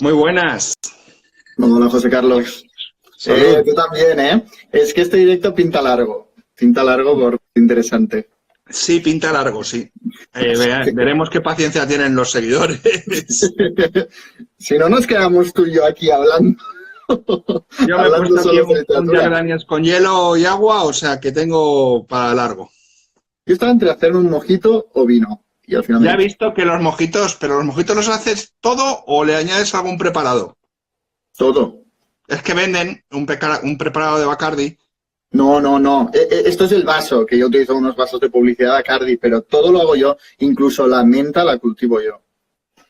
Muy buenas. Hola, José Carlos. Salud. Tú también, ¿eh? Es que este directo pinta largo. Pinta largo por interesante. Sí, pinta largo, sí. Veremos qué paciencia tienen los seguidores. Si no, nos quedamos tú y yo aquí hablando, Yo me he hablando puesto aquí solo de un Jack literatura. Daniels con hielo y agua, o sea que tengo para largo. Yo estaba entre hacerme un mojito o vino. Y al final me he Ya he dicho, visto que los mojitos, pero los mojitos los haces todo o le añades algún preparado. todo. Es que venden un preparado de Bacardi. No, no, no. Esto es el vaso, que yo utilizo unos vasos de publicidad de Cardi, pero todo lo hago yo. Incluso la menta la cultivo yo.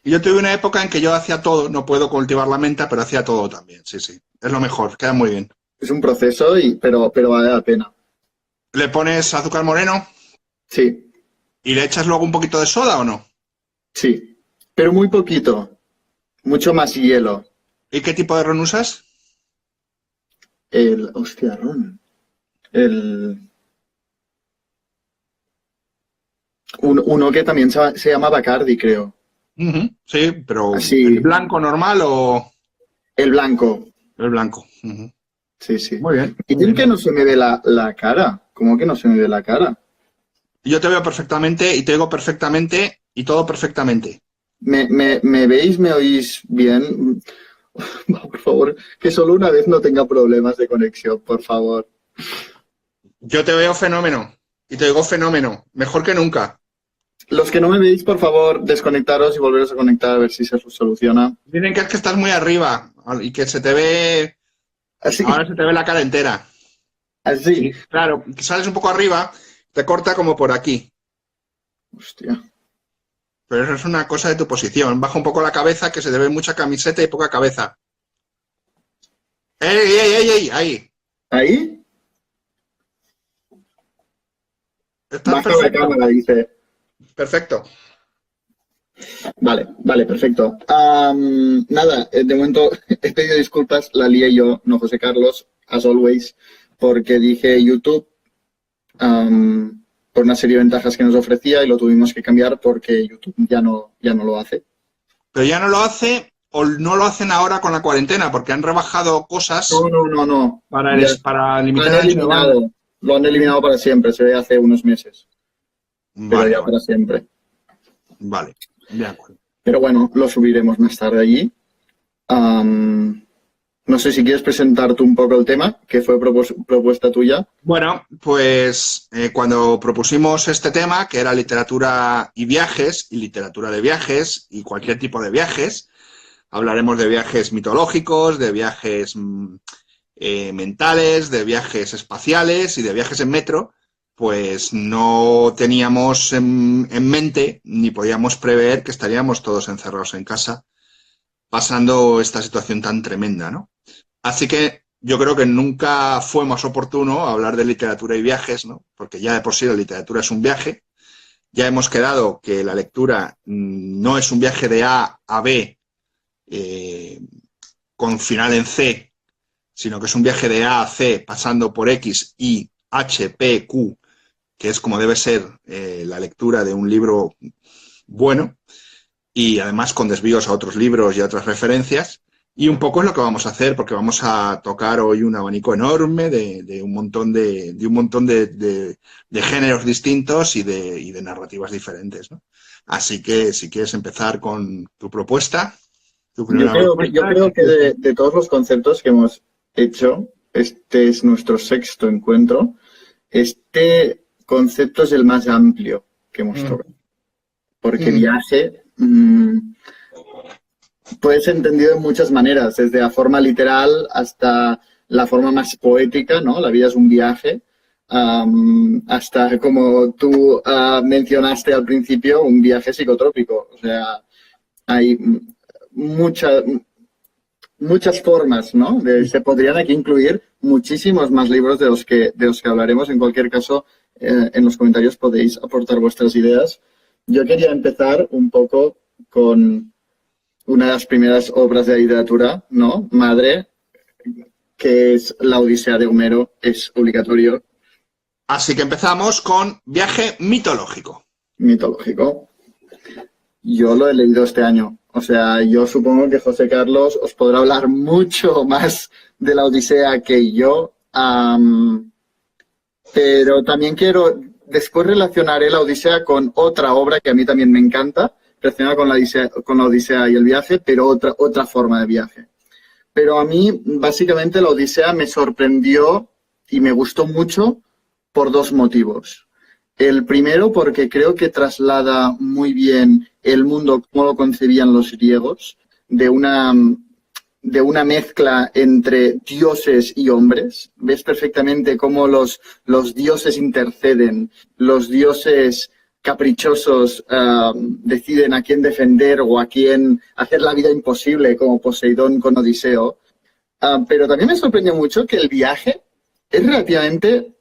Y yo tuve una época en que yo hacía todo, no puedo cultivar la menta, pero hacía todo también. Sí, sí. Es lo mejor, queda muy bien. Es un proceso, pero vale la pena. Le pones azúcar moreno Sí, y le echas luego un poquito de soda o no. sí. Pero muy poquito. Mucho más hielo. ¿Y qué tipo de ron usas? Hostia, ron. El, uno que también se llama Bacardi, creo. Ujú, sí, pero ¿el Así, blanco normal o el blanco. el blanco? Ujú. Sí, sí. Muy bien, muy Dicen que bien. no se me ve la cara. ¿Cómo que no se me ve la cara? Yo te veo perfectamente y te oigo perfectamente y todo perfectamente. ¿Me veis, me oís bien? Por favor, que solo una vez no tenga problemas de conexión, por favor. Yo te veo fenómeno y te oigo fenómeno, mejor que nunca. Los que no me veis, por favor, desconectaros y volveros a conectar a ver si se soluciona. Dicen que es que estás muy arriba y que se te ve, Así, ahora se te ve la cara entera. así. Y claro, que sales un poco arriba, te corta como por aquí. Hostia. Pero eso es una cosa de tu posición. Baja un poco la cabeza, que se te ve mucha camiseta y poca cabeza. ¡Ey, ey, ey, ey! Ahí. ¿Ahí? Estás Baja la perfecto. cámara, dice. Perfecto. Vale, vale, perfecto. Nada, de momento he pedido disculpas, la lié yo, no José Carlos, as always, porque dije YouTube por una serie de ventajas que nos ofrecía y lo tuvimos que cambiar porque YouTube ya no lo hace. Pero ya no lo hace o no lo hacen ahora con la cuarentena porque han rebajado No, cosas no, no, no. Ya para lo limitar han el ancho de banda. eliminado. Lo han eliminado para siempre, se ve hace unos meses, pero Vale, ya vale, para siempre. vale. De acuerdo. Pero bueno, lo subiremos más tarde allí. Am, no sé si quieres presentar tú un poco el tema, que fue propuesta tuya. Bueno, pues cuando propusimos este tema, que era literatura y viajes, y literatura de viajes, y cualquier tipo de viajes, hablaremos de viajes mitológicos, de viajes mentales, de viajes espaciales y de viajes en metro, pues no teníamos en mente ni podíamos prever que estaríamos todos encerrados en casa pasando esta situación tan tremenda, ¿no? Así que yo creo que nunca fue más oportuno hablar de literatura y viajes, ¿no? Porque ya de por sí la literatura es un viaje. Ya hemos quedado que la lectura no es un viaje de A a B eh, con final en C, sino que es un viaje de A a C pasando por X, Y, H, P, Q, que es como debe ser la lectura de un libro bueno y además con desvíos a otros libros y a otras referencias. Y un poco es lo que vamos a hacer, porque vamos a tocar hoy un abanico enorme de un montón de géneros distintos y de narrativas diferentes, ¿no? Así que si quieres empezar con tu propuesta, tu Yo primera creo que, yo propuesta. creo que de todos los conceptos que hemos hecho, este es nuestro sexto encuentro. Este concepto es el más amplio que hemos Mm, tocado. Porque mm, viaje puede ser entendido de muchas maneras, desde la forma literal hasta la forma más poética, ¿no? La vida es un viaje, hasta como tú mencionaste al principio, un viaje psicotrópico. O sea, hay mucha, muchas formas, ¿no? Se podrían aquí incluir muchísimos más libros de los que hablaremos. En cualquier caso, en los comentarios podéis aportar vuestras ideas. Yo quería empezar un poco con una de las primeras obras de la literatura, ¿no? Madre, que es La Odisea de Homero, es obligatorio, Así que empezamos con viaje mitológico. mitológico. Yo lo he leído este año. O sea, yo supongo que José Carlos os podrá hablar mucho más de la Odisea que yo. Pero también después relacionaré la Odisea con otra obra que a mí también me encanta, relacionada con la Odisea y el viaje, pero otra forma de viaje. Pero a mí, básicamente, la Odisea me sorprendió y me gustó mucho por dos motivos. El primero, porque creo que traslada muy bien el mundo como lo concebían los griegos, de una mezcla entre dioses y hombres. Ves perfectamente cómo los dioses interceden, los dioses caprichosos deciden a quién defender o a quién hacer la vida imposible, como Poseidón con Odiseo. Pero también me sorprendió mucho que el viaje es relativamente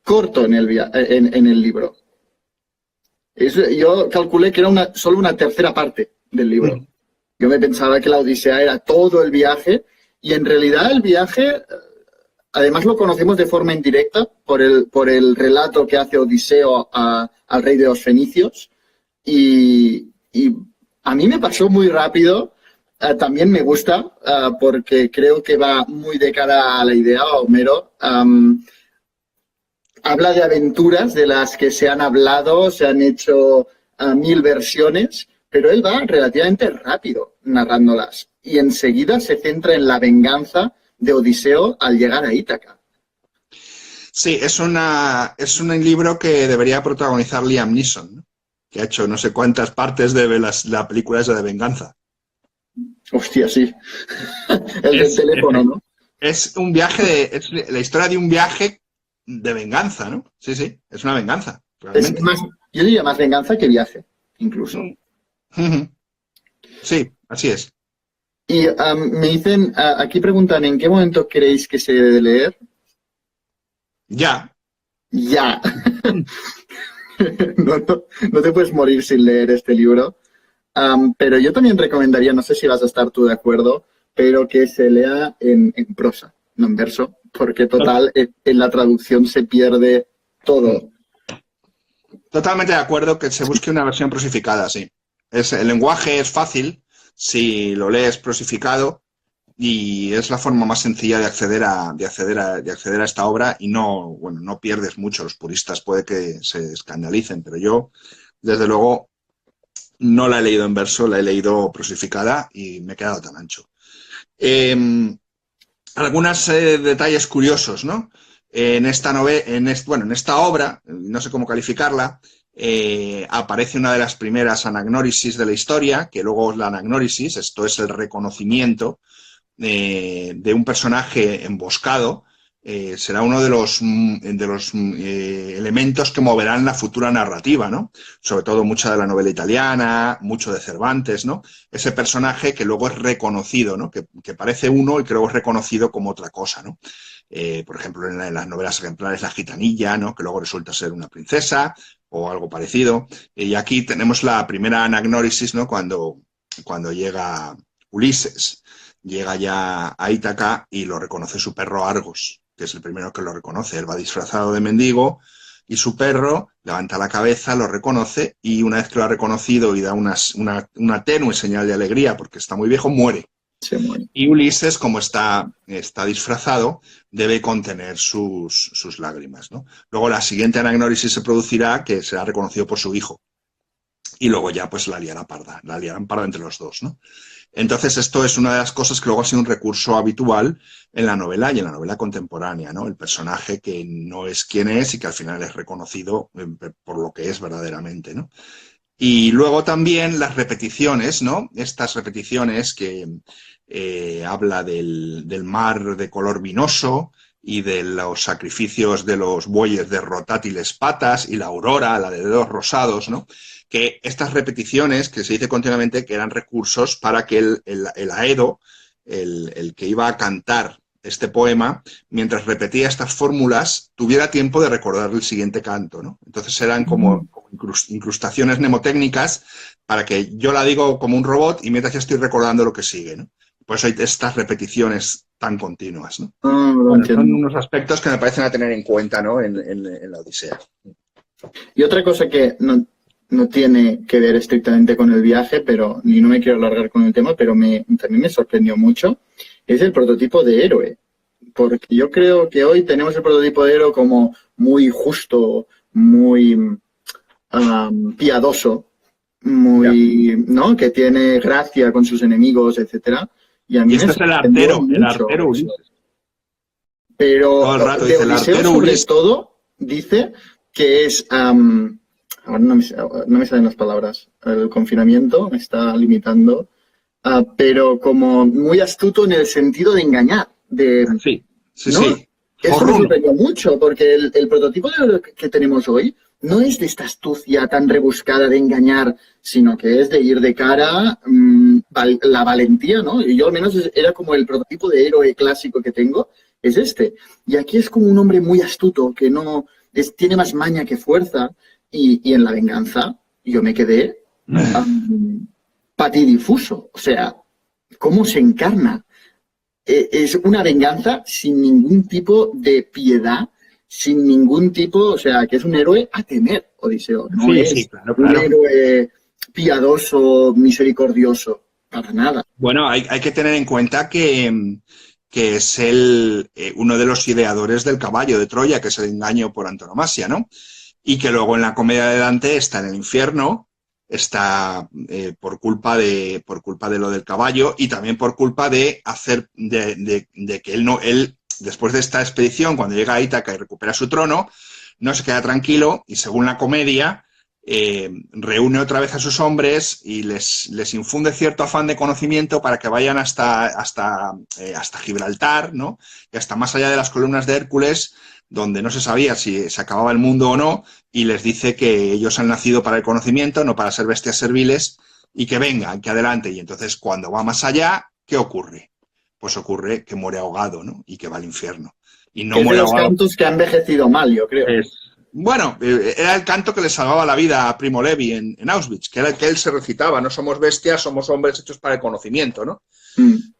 corto en el libro. Yo calculé que era solo una tercera parte del libro. Yo me pensaba que la Odisea era todo el viaje y en realidad el viaje, además lo conocemos de forma indirecta por el relato que hace Odiseo al rey de los fenicios y a mí me pasó muy rápido. También me gusta porque creo que va muy de cara a la idea, a Homero. Habla de aventuras de las que se han hablado, se han hecho 1000 versiones, pero él va relativamente rápido narrándolas y enseguida se centra en la venganza de Odiseo al llegar a Ítaca. Sí, es un libro que debería protagonizar Liam Neeson, ¿no? Que ha hecho no sé cuántas partes de la película esa de venganza. Hostia, sí. El del teléfono, ¿no? Es un viaje, es la historia de un viaje de venganza, ¿no? Sí, sí, es una venganza. Realmente. Yo diría más venganza que viaje, incluso. Sí, así es. Y me dicen, aquí preguntan, ¿en qué momento creéis que se debe leer? Ya. Ya. No te puedes morir sin leer este libro. Pero yo también recomendaría, no sé si vas a estar tú de acuerdo, pero que se lea en prosa, no en verso, porque total, en la traducción se pierde todo. Totalmente de acuerdo que se busque una versión prosificada, sí. El lenguaje es fácil si lo lees prosificado y es la forma más sencilla de acceder a esta obra y no pierdes mucho. Los puristas puede que se escandalicen, pero yo, desde luego, no la he leído en verso, la he leído prosificada y me he quedado tan ancho. Algunos detalles curiosos, ¿no? En esta obra, no sé cómo calificarla, aparece una de las primeras anagnórisis de la historia, que luego es la anagnórisis, esto es el reconocimiento de un personaje emboscado. Será uno de los elementos que moverán la futura narrativa, ¿no? Sobre todo mucha de la novela italiana, mucho de Cervantes, ¿no? Ese personaje que luego es reconocido, ¿no? Que parece uno y que luego es reconocido como otra cosa, ¿no? Por ejemplo, en las novelas ejemplares La gitanilla, ¿no? Que luego resulta ser una princesa o algo parecido. Y aquí tenemos la primera anagnórisis, ¿no? Cuando llega Ulises, llega ya a Ítaca y lo reconoce su perro Argos, que es el primero que lo reconoce. Él va disfrazado de mendigo y su perro levanta la cabeza, lo reconoce y una vez que lo ha reconocido y da una tenue señal de alegría porque está muy viejo, muere. Se muere. Y Ulises, como está disfrazado, debe contener sus lágrimas, ¿no? Luego la siguiente anagnórisis se producirá, que será reconocido por su hijo. Y luego ya pues la liarán parda entre los dos, ¿no? Entonces esto es una de las cosas que luego ha sido un recurso habitual en la novela y en la novela contemporánea, ¿no? El personaje que no es quien es y que al final es reconocido por lo que es verdaderamente, ¿no? Y luego también las repeticiones, ¿no? Estas repeticiones que habla del mar de color vinoso y de los sacrificios de los bueyes de rotátiles patas y la aurora, la de dedos rosados, ¿no? Que estas repeticiones que se dice continuamente que eran recursos para que el aedo, el que iba a cantar este poema, mientras repetía estas fórmulas, tuviera tiempo de recordar el siguiente canto, ¿no? Entonces eran como incrustaciones mnemotécnicas para que yo la digo como un robot y mientras ya estoy recordando lo que sigue, ¿no? Por eso hay estas repeticiones tan continuas, ¿no? Bueno, son unos aspectos que me parecen a tener en cuenta, ¿no? En la Odisea. Y otra cosa que no tiene que ver estrictamente con el viaje, pero ni no me quiero alargar con el tema, pero también me sorprendió mucho, es el prototipo de héroe. Porque yo creo que hoy tenemos el prototipo de héroe como muy justo, muy piadoso, muy, ¿no? Que tiene gracia con sus enemigos, etcétera. Y a mí Y este es el artero Ulises. Pero Todo el rato de dice el Odiseo, artero sobre Ulises. todo, dice que es... ahora no me salen las palabras. El confinamiento me está limitando. Pero como muy astuto en el sentido de engañar. Sí, ¿No? sí. Eso me sorprendió mucho, porque el prototipo que tenemos hoy no es de esta astucia tan rebuscada de engañar, sino que es de ir de cara, la valentía, ¿no? Y yo al menos era como el prototipo de héroe clásico que tengo, es este. Y aquí es como un hombre muy astuto, que no tiene más maña que fuerza, y en la venganza yo me quedé patidifuso. O sea, ¿cómo se encarna? Es una venganza sin ningún tipo de piedad, sin ningún tipo, o sea, que es un héroe a temer, Odiseo. No Sí, es sí, claro. un héroe piadoso, misericordioso, para nada. Bueno, hay que tener en cuenta que es uno de los ideadores del caballo de Troya, que es el engaño por antonomasia, ¿no? Y que luego en la comedia de Dante está en el infierno, está por culpa de lo del caballo y también por culpa de que él, después de esta expedición, cuando llega a Ítaca y recupera su trono, no se queda tranquilo y, según la comedia, reúne otra vez a sus hombres y les infunde cierto afán de conocimiento para que vayan hasta Gibraltar, ¿no? Y hasta más allá de las columnas de Hércules, donde no se sabía si se acababa el mundo o no, y les dice que ellos han nacido para el conocimiento, no para ser bestias serviles, y que vengan, que adelante. Y entonces, cuando va más allá, ¿qué ocurre? Pues ocurre que muere ahogado, ¿no? Y que va al infierno. Y no que es muere de los ahogado. cantos que han envejecido mal, yo creo. Bueno, era el canto que le salvaba la vida a Primo Levi en Auschwitz, que era el que él se recitaba: no somos bestias, somos hombres hechos para el conocimiento, ¿no?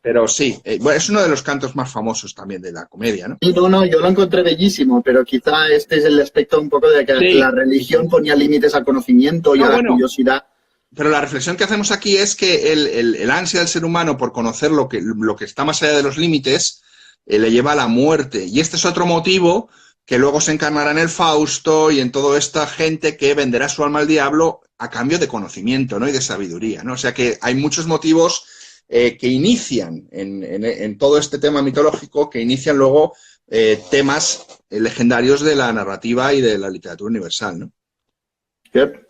Pero sí, es uno de los cantos más famosos también de la comedia, ¿no? Y no, yo lo encontré bellísimo, pero quizá este es el aspecto un poco de que la religión ponía límites al conocimiento y a la curiosidad. Pero la reflexión que hacemos aquí es que el ansia del ser humano por conocer lo que está más allá de los límites le lleva a la muerte. Y este es otro motivo que luego se encarnará en el Fausto y en toda esta gente que venderá su alma al diablo a cambio de conocimiento, ¿no? Y de sabiduría, ¿no? O sea que hay muchos motivos que inician en todo este tema mitológico, que inician luego temas legendarios de la narrativa y de la literatura universal, ¿no? Yep.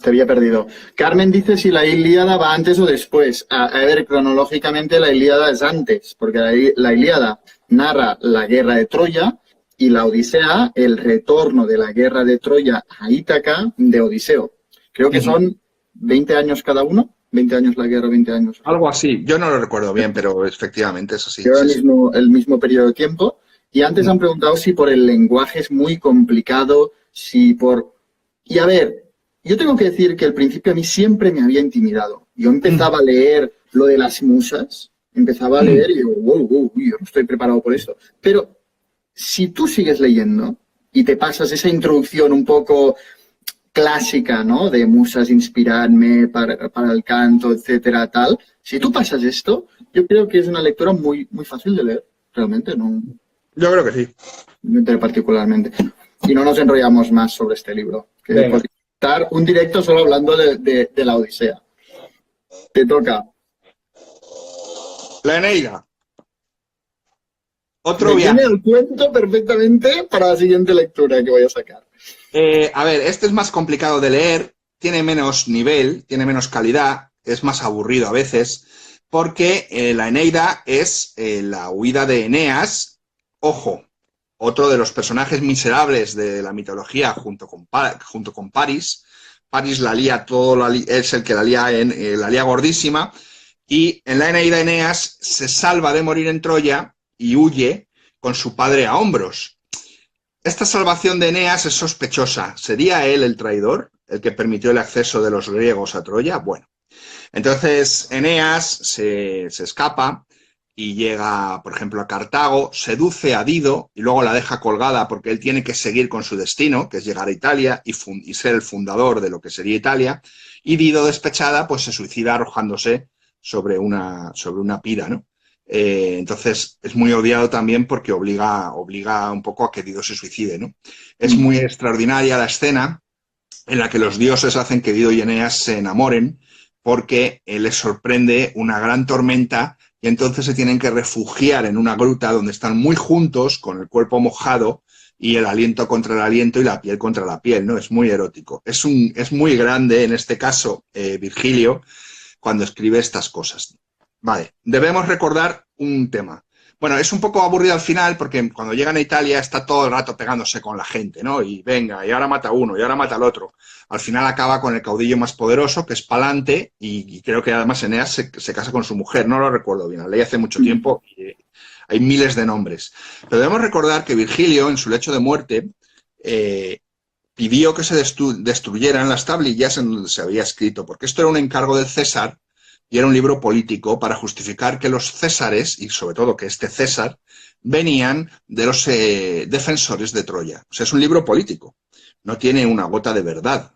Te había perdido. Carmen dice si la Ilíada va antes o después. A ver, cronológicamente la Ilíada es antes, porque la Ilíada narra la guerra de Troya y la Odisea, el retorno de la guerra de Troya a Ítaca de Odiseo. Creo que son 20 años cada uno. 20 años la guerra, 20 años. Algo así. Yo no lo recuerdo bien, pero efectivamente es así. El mismo periodo de tiempo. Y antes han preguntado si por el lenguaje es muy complicado, Y a ver, yo tengo que decir que al principio a mí siempre me había intimidado. Yo empezaba a leer lo de las musas, empezaba a leer y digo, wow, yo no estoy preparado por esto. Pero si tú sigues leyendo y te pasas esa introducción un poco clásica, ¿no? De musas, inspirarme para el canto, etcétera, tal. Si tú pasas esto, yo creo que es una lectura muy, muy fácil de leer, realmente, ¿no? Yo creo que sí. Particularmente. Y no nos enrollamos más sobre este libro. Que podría estar un directo solo hablando de la Odisea. Te toca. La Eneida. Otro Me viaje. viene el cuento perfectamente para la siguiente lectura que voy a sacar. A ver, este es más complicado de leer, tiene menos nivel, tiene menos calidad, es más aburrido a veces, porque la Eneida es la huida de Eneas. Ojo, otro de los personajes miserables de la mitología junto con Paris. Paris la lía es el que la lía gordísima, y en la Eneida Eneas se salva de morir en Troya y huye con su padre a hombros. Esta salvación de Eneas es sospechosa. ¿Sería él el traidor, el que permitió el acceso de los griegos a Troya? Bueno, entonces Eneas se escapa y llega, por ejemplo, a Cartago, seduce a Dido y luego la deja colgada porque él tiene que seguir con su destino, que es llegar a Italia y ser el fundador de lo que sería Italia, y Dido, despechada, pues se suicida arrojándose sobre una pira, ¿no? Entonces es muy odiado también porque obliga un poco a que Dido se suicide, ¿no? Es muy extraordinaria la escena en la que los dioses hacen que Dido y Eneas se enamoren porque les sorprende una gran tormenta y entonces se tienen que refugiar en una gruta donde están muy juntos, con el cuerpo mojado y el aliento contra el aliento y la piel contra la piel, ¿no? Es muy erótico. Es muy grande, en este caso, Virgilio, cuando escribe estas cosas. Vale, debemos recordar un tema. Bueno, es un poco aburrido al final porque cuando llegan a Italia está todo el rato pegándose con la gente, ¿no? Y venga, y ahora mata a uno, y ahora mata al otro. Al final acaba con el caudillo más poderoso, que es Palante, y creo que además Eneas se casa con su mujer, no lo recuerdo bien, la leí hace mucho tiempo y hay miles de nombres. Pero debemos recordar que Virgilio, en su lecho de muerte, pidió que se destruyeran las tablillas en donde se había escrito, porque esto era un encargo del César, y era un libro político para justificar que los césares, y sobre todo que este César, venían de los defensores de Troya. O sea, es un libro político, no tiene una gota de verdad.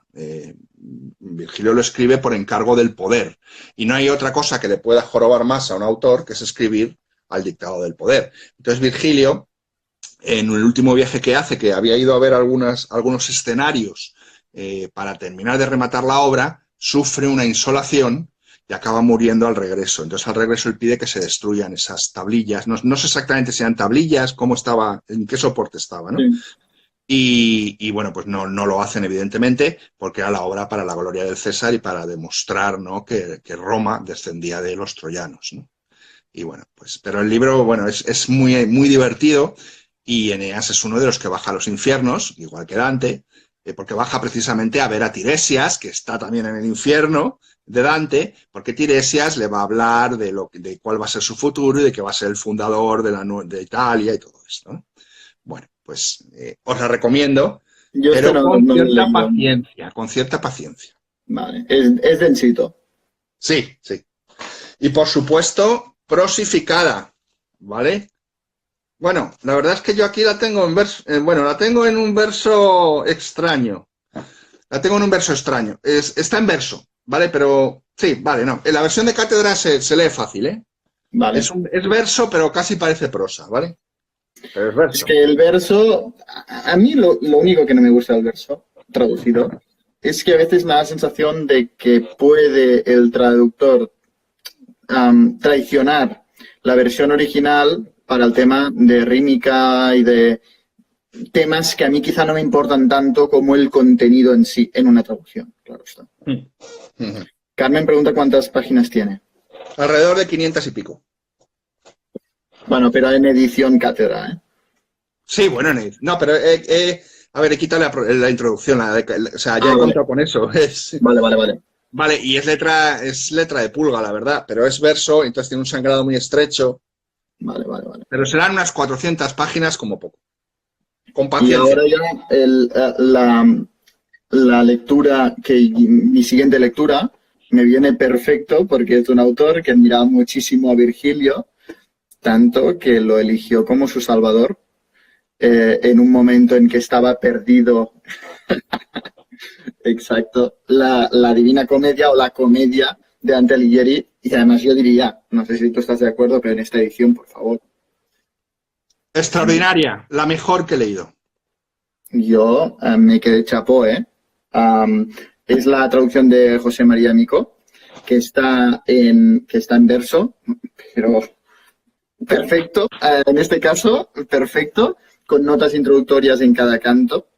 Virgilio lo escribe por encargo del poder, y no hay otra cosa que le pueda jorobar más a un autor que es escribir al dictado del poder. Entonces Virgilio, en el último viaje que hace, que había ido a ver algunos escenarios para terminar de rematar la obra, sufre una insolación y acaba muriendo al regreso. Entonces, al regreso, él pide que se destruyan esas tablillas. No sé exactamente si eran tablillas, cómo estaba, en qué soporte estaba, ¿no? Sí. Y bueno, pues no lo hacen, evidentemente, porque era la obra para la gloria del César y para demostrar, ¿no?, que Roma descendía de los troyanos, ¿no? Y bueno, pues, pero el libro, bueno, es muy, muy divertido, y Eneas es uno de los que baja a los infiernos, igual que Dante, porque baja precisamente a ver a Tiresias, que está también en el infierno de Dante, porque Tiresias le va a hablar de cuál va a ser su futuro y de que va a ser el fundador de Italia y todo esto, ¿no? Bueno, pues os la recomiendo, pero con cierta paciencia. Vale, es densito. Sí, sí. Y por supuesto, prosificada, ¿vale? Bueno, la verdad es que yo aquí la tengo en verso, la tengo en un verso extraño. La tengo en un verso extraño. Está en verso, ¿vale? Pero sí, vale, no. En la versión de cátedra se lee fácil, ¿eh? Vale. Es verso, pero casi parece prosa, ¿vale? Pero es verso. Es que el verso, a mí lo único que no me gusta del verso traducido es que a veces me da la sensación de que puede el traductor traicionar la versión original para el tema de rímica y de temas que a mí quizá no me importan tanto como el contenido en sí, en una traducción, claro está. Carmen pregunta cuántas páginas tiene. Alrededor de 500 y pico. Bueno, pero en edición cátedra, ¿eh? Sí, bueno, no, pero a ver, he quitado la introducción, o sea, ya he contado con eso. Vale. Vale, y es letra de pulga, la verdad, pero es verso, entonces tiene un sangrado muy estrecho. Vale. Pero serán unas 400 páginas como poco. Con paciencia. Y ahora ya la lectura, mi siguiente lectura, me viene perfecto porque es un autor que admiraba muchísimo a Virgilio, tanto que lo eligió como su salvador en un momento en que estaba perdido. Exacto. La Divina Comedia o la Comedia de Dante Alighieri. Y además yo diría, no sé si tú estás de acuerdo, pero en esta edición, por favor. Extraordinaria, la mejor que he leído. Yo me quedé chapó, ¿eh? Es la traducción de José María Mico, que está en verso, pero perfecto. En este caso, perfecto, con notas introductorias en cada canto.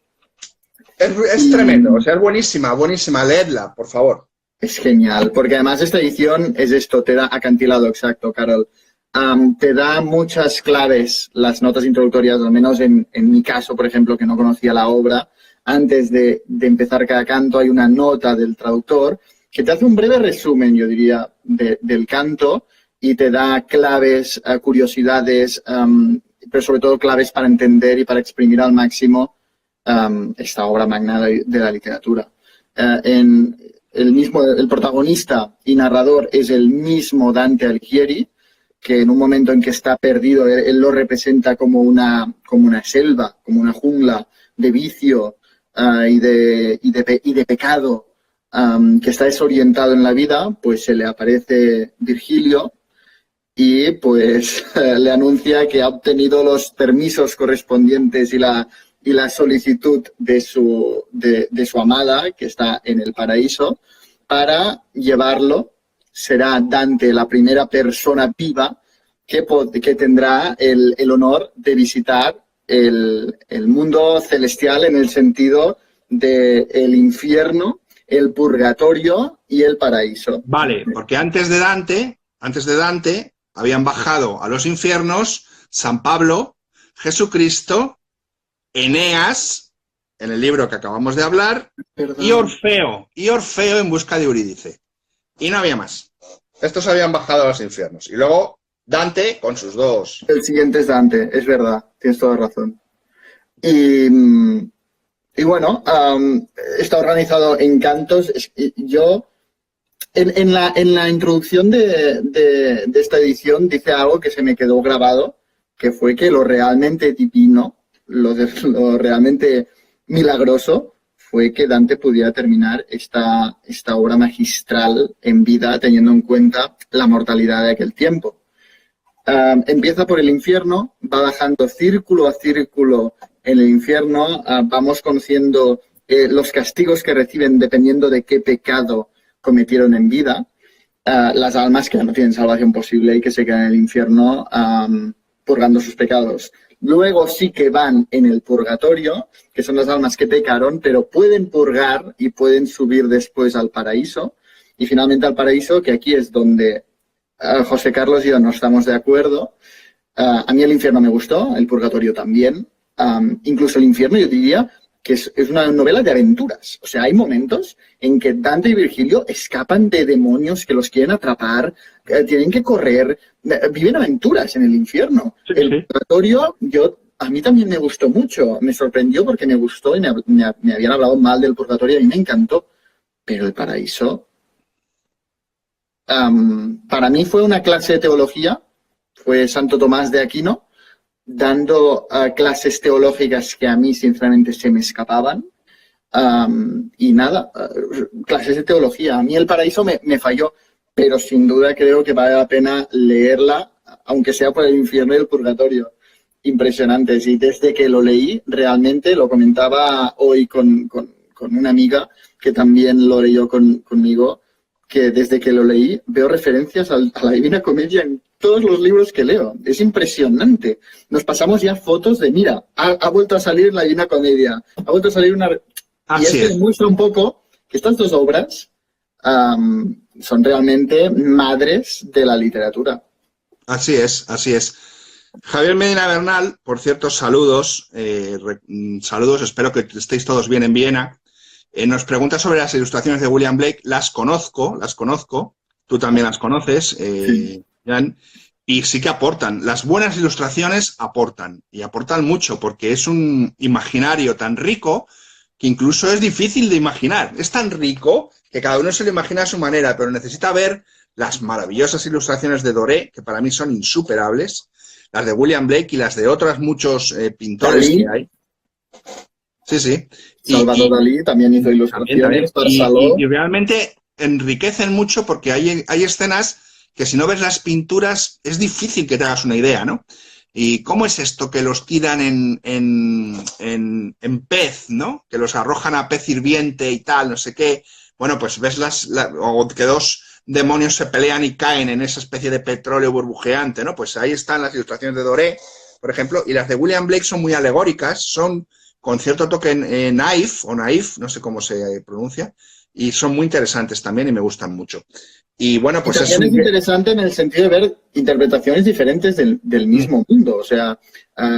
Es tremendo, o sea, es buenísima, leedla, por favor. Es genial, porque además esta edición es esto, te da acantilado, exacto, Carol. Te da muchas claves, las notas introductorias, al menos en mi caso, por ejemplo, que no conocía la obra. Antes de empezar cada canto hay una nota del traductor que te hace un breve resumen, yo diría, del canto y te da claves, curiosidades, pero sobre todo claves para entender y para exprimir al máximo esta obra magna de la literatura. El protagonista y narrador es el mismo Dante Alighieri, que en un momento en que está perdido, él lo representa como una selva, como una jungla de vicio y de pecado, que está desorientado en la vida, pues se le aparece Virgilio y pues le anuncia que ha obtenido los permisos correspondientes y la solicitud de su amada, que está en el paraíso, para llevarlo. Será Dante la primera persona viva que tendrá el honor de visitar el mundo celestial en el sentido del infierno, el purgatorio y el paraíso. Vale, porque antes de Dante habían bajado a los infiernos San Pablo, Jesucristo, Eneas, en el libro que acabamos de hablar, Perdón. y Orfeo en busca de Eurídice. Y no había más. Estos habían bajado a los infiernos. Y luego Dante con sus dos. El siguiente es Dante, es verdad, tienes toda razón. Y bueno, está organizado en cantos. Yo, en la introducción de esta edición, dice algo que se me quedó grabado, que fue que lo realmente divino, lo realmente milagroso, fue que Dante pudiera terminar esta obra magistral en vida, teniendo en cuenta la mortalidad de aquel tiempo. Empieza por el infierno, va bajando círculo a círculo en el infierno, vamos conociendo los castigos que reciben dependiendo de qué pecado cometieron en vida, las almas que no tienen salvación posible y que se quedan en el infierno purgando sus pecados. Luego sí que van en el purgatorio, que son las almas que pecaron, pero pueden purgar y pueden subir después al paraíso. Y finalmente al paraíso, que aquí es donde José Carlos y yo no estamos de acuerdo. A mí el infierno me gustó, el purgatorio también. Incluso el infierno yo diría que es una novela de aventuras. O sea, hay momentos en que Dante y Virgilio escapan de demonios que los quieren atrapar, tienen que correr, viven aventuras en el infierno. Sí, el purgatorio, a mí también me gustó mucho, me sorprendió porque me gustó y me habían hablado mal del purgatorio y a mí me encantó. Pero el paraíso, para mí fue una clase de teología, fue Santo Tomás de Aquino, dando clases teológicas que a mí sinceramente se me escapaban. Y nada, clases de teología. A mí el paraíso me falló, pero sin duda creo que vale la pena leerla, aunque sea por el infierno y el purgatorio. Impresionantes. Y desde que lo leí, realmente lo comentaba hoy con una amiga que también lo leyó conmigo, que desde que lo leí veo referencias a la Divina Comedia en todos los libros que leo. Es impresionante. Nos pasamos ya fotos de, mira, ha vuelto a salir la Divina Comedia, ha vuelto a salir una... Y eso demuestra un poco que estas dos obras son realmente madres de la literatura. Así es, así es. Javier Medina Bernal, por cierto, saludos, saludos, espero que estéis todos bien en Viena. Nos pregunta sobre las ilustraciones de William Blake. Las conozco, tú también las conoces, Sí. Jan, y sí que aportan. Las buenas ilustraciones aportan, y aportan mucho, porque es un imaginario tan rico que incluso es difícil de imaginar. Es tan rico que cada uno se lo imagina a su manera, pero necesita ver las maravillosas ilustraciones de Doré, que para mí son insuperables, las de William Blake y las de otros muchos pintores Dalí. que hay. Sí, sí. Salvador Dalí también hizo ilustraciones. Y realmente enriquecen mucho porque hay escenas que si no ves las pinturas es difícil que te hagas una idea, ¿no? ¿Y cómo es esto que los tiran en pez, ¿no? Que los arrojan a pez hirviente y tal, no sé qué. Bueno, pues ves o que dos demonios se pelean y caen en esa especie de petróleo burbujeante, ¿no? Pues ahí están las ilustraciones de Doré, por ejemplo, y las de William Blake son muy alegóricas, son con cierto toque naif, no sé cómo se pronuncia, y son muy interesantes también y me gustan mucho. Y bueno, pues también es interesante en el sentido de ver interpretaciones diferentes del mismo mundo. O sea,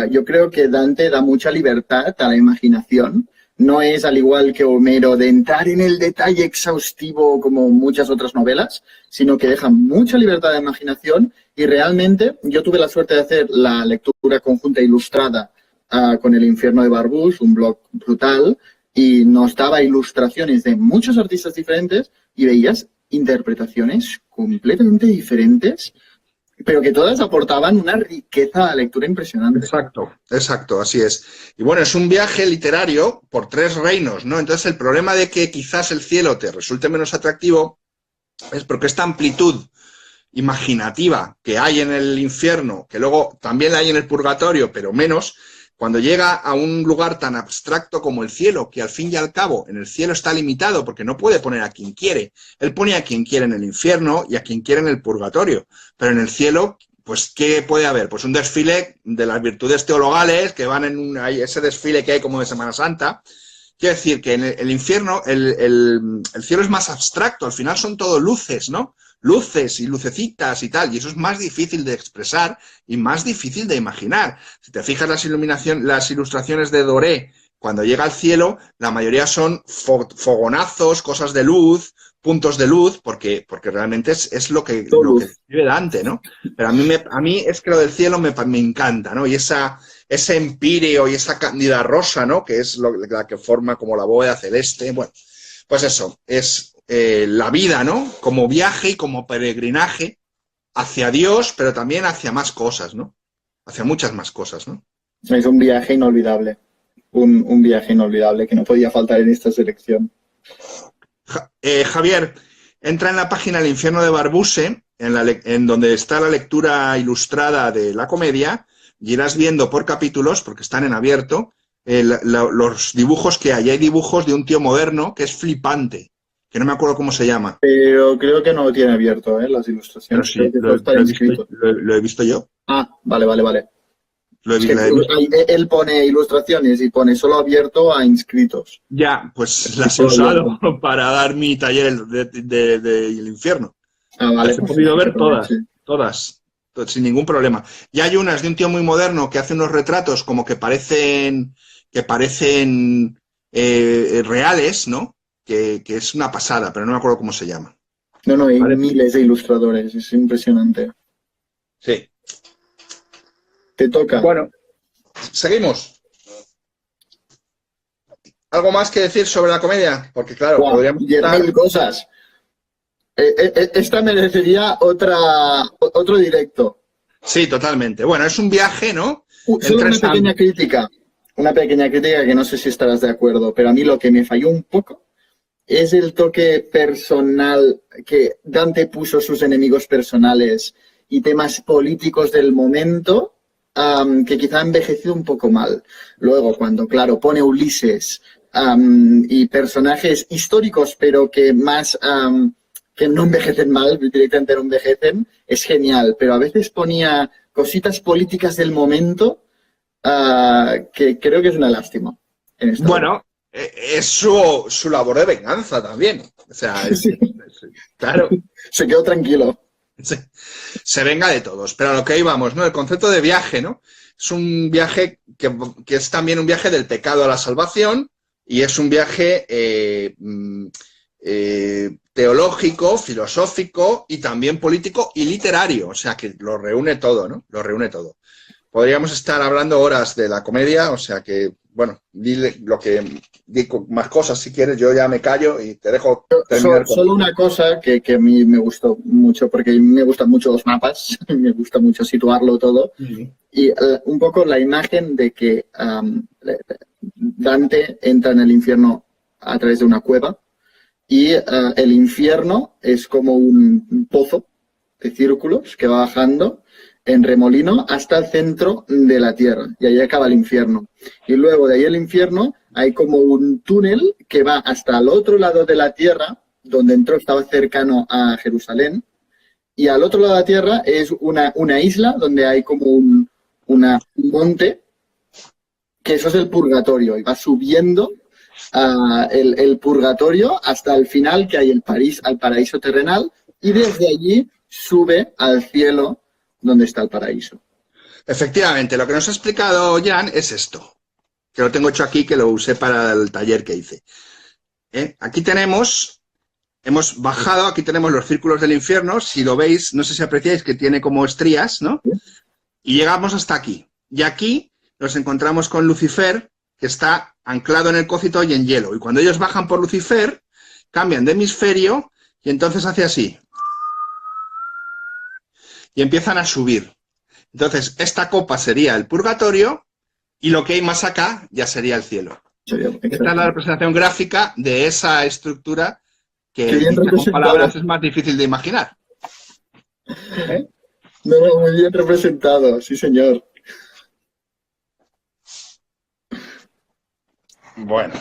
yo creo que Dante da mucha libertad a la imaginación. No es al igual que Homero de entrar en el detalle exhaustivo como muchas otras novelas, sino que deja mucha libertad de imaginación y realmente yo tuve la suerte de hacer la lectura conjunta ilustrada con El infierno de Barbusse, un blog brutal, y nos daba ilustraciones de muchos artistas diferentes y veías interpretaciones completamente diferentes pero que todas aportaban una riqueza de lectura impresionante. Exacto, exacto, así es. Y bueno, es un viaje literario por 3 reinos, ¿no? Entonces el problema de que quizás el cielo te resulte menos atractivo es porque esta amplitud imaginativa que hay en el infierno, que luego también la hay en el purgatorio, pero menos, cuando llega a un lugar tan abstracto como el cielo, que al fin y al cabo en el cielo está limitado porque no puede poner a quien quiere. Él pone a quien quiere en el infierno y a quien quiere en el purgatorio. Pero en el cielo, pues, ¿qué puede haber? Pues un desfile de las virtudes teologales que van en ese desfile que hay como de Semana Santa. Quiero decir que en el infierno el cielo es más abstracto, al final son todo luces, ¿no? Luces y lucecitas y tal, y eso es más difícil de expresar y más difícil de imaginar. Si te fijas las ilustraciones de Doré, cuando llega al cielo, la mayoría son fogonazos, cosas de luz, puntos de luz, porque realmente es lo que vive Dante, ¿no? Pero a mí es que lo del cielo me encanta, ¿no? Y ese empíreo y esa cándida rosa, ¿no? Que es la que forma como la bóveda celeste. Bueno, pues eso, es la vida, ¿no? Como viaje y como peregrinaje hacia Dios, pero también hacia más cosas, ¿no? Hacia muchas más cosas, ¿no? Es un viaje inolvidable. Un viaje inolvidable que no podía faltar en esta selección. Javier, entra en la página El infierno de Barbuse, en donde está la lectura ilustrada de la comedia, y irás viendo por capítulos, porque están en abierto, los dibujos que hay. Hay dibujos de un tío moderno que es flipante, que no me acuerdo cómo se llama. Pero creo que no lo tiene abierto, las ilustraciones. Pero sí, lo he visto yo. Ah, vale. Es que él pone ilustraciones y pone solo abierto a inscritos. Ya, pues las he usado para dar mi taller del infierno. Ah, vale. Las he podido ver todas, sin ningún problema. Y hay unas de un tío muy moderno que hace unos retratos como que parecen reales, ¿no? Que es una pasada, pero no me acuerdo cómo se llama. No, hay miles de ilustradores, es impresionante. Sí. Te toca. Bueno, seguimos. ¿Algo más que decir sobre la comedia? Porque claro, podríamos... 10.000 cosas. Esta merecería otro directo. Sí, totalmente. Bueno, es un viaje, ¿no? Solo una pequeña crítica. Una pequeña crítica que no sé si estarás de acuerdo, pero a mí lo que me falló un poco es el toque personal que Dante puso sus enemigos personales y temas políticos del momento, que quizá ha envejecido un poco mal. Luego, cuando, claro, pone Ulises y personajes históricos, pero que más... que no envejecen mal, directamente no envejecen, es genial, pero a veces ponía cositas políticas del momento que creo que es una lástima. Bueno, es su labor de venganza también. O sea, claro. Se quedó tranquilo. Se venga de todos, pero a lo que íbamos, ¿no? El concepto de viaje, ¿no? Es un viaje que es también un viaje del pecado a la salvación y es un viaje teológico, filosófico y también político y literario, o sea que lo reúne todo, ¿no? Lo reúne todo. Podríamos estar hablando horas de la comedia, o sea que, bueno, dile más cosas si quieres, yo ya me callo y te dejo terminar. Solo una cosa que a mí me gustó mucho, porque me gustan mucho los mapas, me gusta mucho situarlo todo, y un poco la imagen de que Dante entra en el infierno a través de una cueva, y el infierno es como un pozo de círculos que va bajando en remolino hasta el centro de la tierra. Y ahí acaba el infierno. Y luego de ahí el infierno hay como un túnel que va hasta el otro lado de la tierra, donde entró, estaba cercano a Jerusalén. Y al otro lado de la tierra es una isla donde hay como un monte, que eso es el purgatorio. Y va subiendo el purgatorio hasta el final, que hay al paraíso terrenal, y desde allí sube al cielo donde está el paraíso. Efectivamente, lo que nos ha explicado Jan es esto, que lo tengo hecho aquí, que lo usé para el taller que hice. Aquí hemos bajado, aquí tenemos los círculos del infierno, si lo veis, no sé si apreciáis que tiene como estrías, ¿no? Y llegamos hasta aquí. Y aquí nos encontramos con Lucifer, que está anclado en el cócito y en hielo. Y cuando ellos bajan por Lucifer, cambian de hemisferio y entonces hace así. y empiezan a subir. Entonces, esta copa sería el purgatorio y lo que hay más acá ya sería el cielo. Esta es la representación gráfica de esa estructura que dicha con palabras es más difícil de imaginar. ¿Eh? No, muy bien representado, sí señor. Bueno.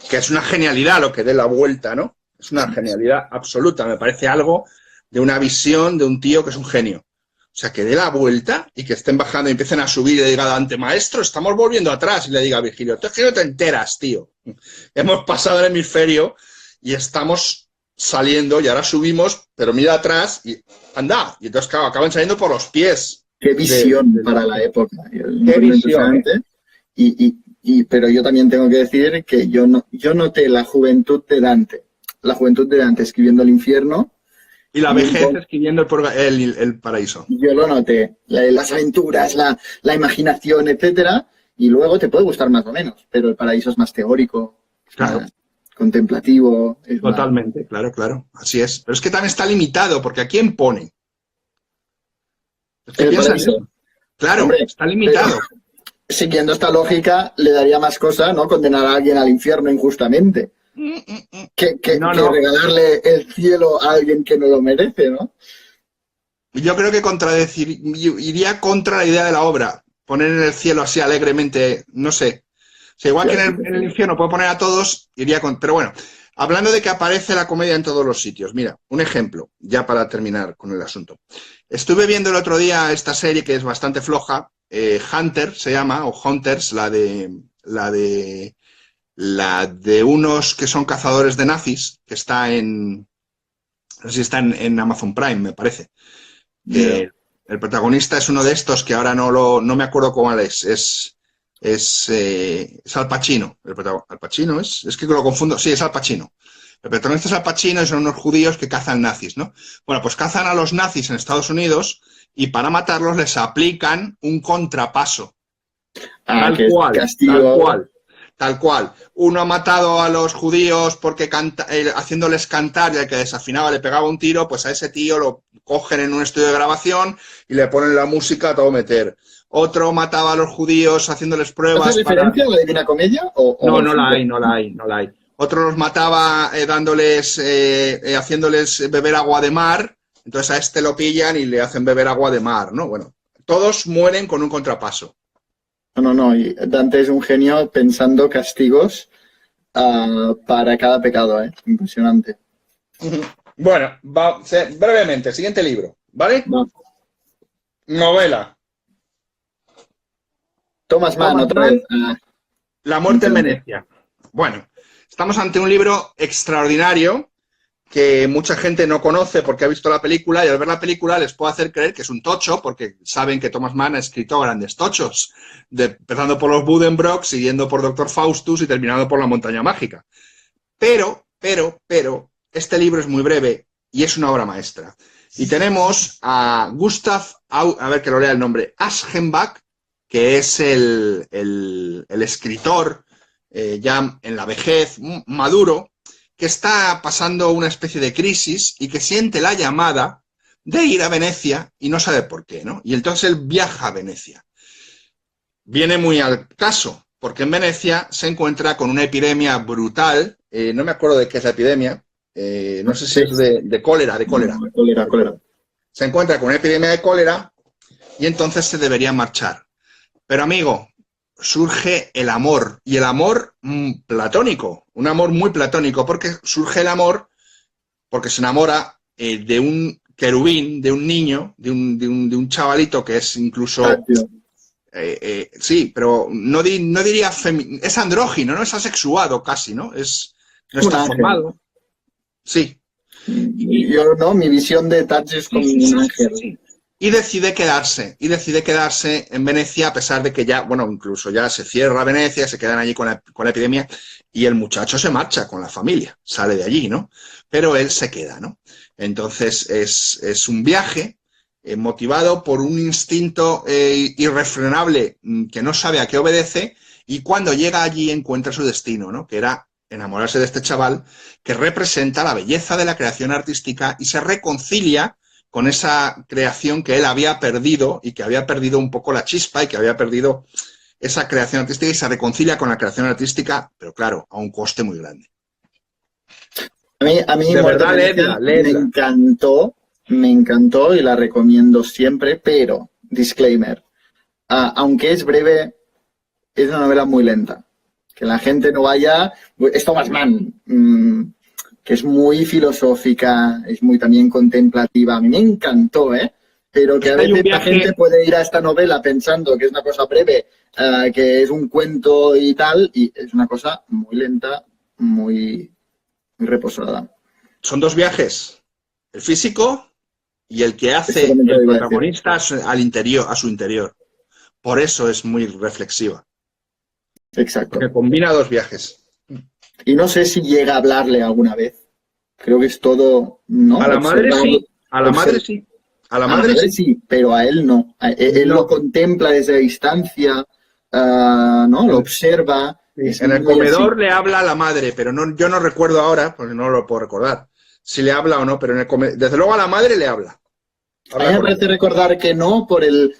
Que es una genialidad lo que dé la vuelta, ¿no? Es una genialidad absoluta. Me parece algo de una visión de un tío que es un genio. O sea, que dé la vuelta y que estén bajando y empiecen a subir y le diga Dante, maestro, estamos volviendo atrás. Y le diga a Virgilio, tú es que no te enteras, tío. Hemos pasado el hemisferio y estamos saliendo y ahora subimos, pero mira atrás y anda. Y entonces, claro, acaban saliendo por los pies. Qué visión para la época. Qué visión. Pero yo también tengo que decir que yo noté la juventud de Dante escribiendo el infierno. Y la vejez escribiendo el paraíso. Yo lo noté. Las aventuras, la imaginación, etcétera. Y luego te puede gustar más o menos, pero el paraíso es más teórico, claro, más contemplativo. Totalmente, claro. Así es. Pero es que también está limitado, porque ¿a quién pone? ¿Qué piensas eso? Claro, hombre, está limitado. Siguiendo esta lógica, le daría más cosa, ¿no? Condenar a alguien al infierno injustamente. Que regalarle el cielo a alguien que no lo merece, ¿no? Yo creo que iría contra la idea de la obra. Poner en el cielo así alegremente, no sé. O sea, igual que en el infierno puedo poner a todos, iría con... Pero bueno, hablando de que aparece la comedia en todos los sitios. Mira, un ejemplo, ya para terminar con el asunto. Estuve viendo el otro día esta serie que es bastante floja, Hunter se llama, o Hunters, la de unos que son cazadores de nazis, que está no sé si está en Amazon Prime, me parece. Yeah. El protagonista es uno de estos que ahora no me acuerdo cuál es Al Pacino. Al Pacino es que lo confundo, sí, es Al Pacino. El protagonista es Al Pacino y son unos judíos que cazan nazis, ¿no? Bueno, pues cazan a los nazis en Estados Unidos y para matarlos les aplican un contrapaso. Tal cual. Uno ha matado a los judíos porque haciéndoles cantar y al que desafinaba le pegaba un tiro, pues a ese tío lo cogen en un estudio de grabación y le ponen la música a todo meter. Otro mataba a los judíos haciéndoles pruebas. ¿Hace referencia a la Divina Comedia? No la hay. Otro los mataba haciéndoles beber agua de mar, entonces a este lo pillan y le hacen beber agua de mar, ¿no? Bueno, todos mueren con un contrapaso. No, y Dante es un genio pensando castigos para cada pecado, ¿eh? Impresionante. Bueno, brevemente, siguiente libro, ¿vale? No. Novela. Thomas Mann, otra vez. La muerte en Venecia. Bueno, estamos ante un libro extraordinario que mucha gente no conoce porque ha visto la película y al ver la película les puede hacer creer que es un tocho porque saben que Thomas Mann ha escrito grandes tochos, empezando por los Buddenbrook, siguiendo por Doctor Faustus y terminando por La montaña mágica. Pero, este libro es muy breve y es una obra maestra. Y tenemos a Gustav, a ver que lo lea el nombre, Aschenbach, que es el escritor ya en la vejez, maduro, que está pasando una especie de crisis y que siente la llamada de ir a Venecia y no sabe por qué, ¿no? Y entonces él viaja a Venecia. Viene muy al caso, porque en Venecia se encuentra con una epidemia brutal, no me acuerdo de qué es la epidemia, no sé si es de cólera. Cólera. Se encuentra con una epidemia de cólera y entonces se debería marchar. Pero amigo, surge el amor, y el amor platónico, un amor muy platónico, porque surge el amor porque se enamora de un querubín, de un niño, de un chavalito que es incluso... sí, pero no diría es andrógino, no es asexuado casi, ¿no? No está formado. Sí. Yo no, mi visión de Touch es como un ángel. Sí. Y decide quedarse en Venecia a pesar de que ya, bueno, incluso ya se cierra Venecia, se quedan allí con la epidemia y el muchacho se marcha con la familia, sale de allí, ¿no? Pero él se queda, ¿no? Entonces es un viaje motivado por un instinto irrefrenable que no sabe a qué obedece y cuando llega allí encuentra su destino, ¿no? Que era enamorarse de este chaval que representa la belleza de la creación artística y se reconcilia con esa creación que él había perdido y que había perdido un poco la chispa y que había perdido esa creación artística y se reconcilia con la creación artística, pero claro, a un coste muy grande. A mí De Muerte verdad, Venecia leedla. me encantó y la recomiendo siempre, pero, disclaimer, aunque es breve, es una novela muy lenta. Que la gente no vaya... Es Thomas Mann, que es muy filosófica, es muy también contemplativa. A mí me encantó, ¿eh? Pero que a Hay un veces la viaje, gente puede ir a esta novela pensando que es una cosa breve, que es un cuento y tal, y es una cosa muy lenta, muy reposada. son dos viajes, el físico y el que Eso hace también te el lo iba a decir. protagonista al interior, a su interior. Por eso es muy reflexiva, Exacto. porque combina dos viajes. Y no sé si llega a hablarle alguna vez. Creo que es todo, ¿no? A la madre Observar, sí, a la madre sí, a la a la madre madre sí. sí, pero a él no. Él lo No. contempla desde distancia, ¿no? Lo observa. Sí, Es en el muy así. comedor le habla a la madre, pero no, yo no recuerdo ahora, porque no lo puedo recordar, si le habla o no, pero desde luego a la madre le habla. A mí Habla me con parece ella. recordar que no, por el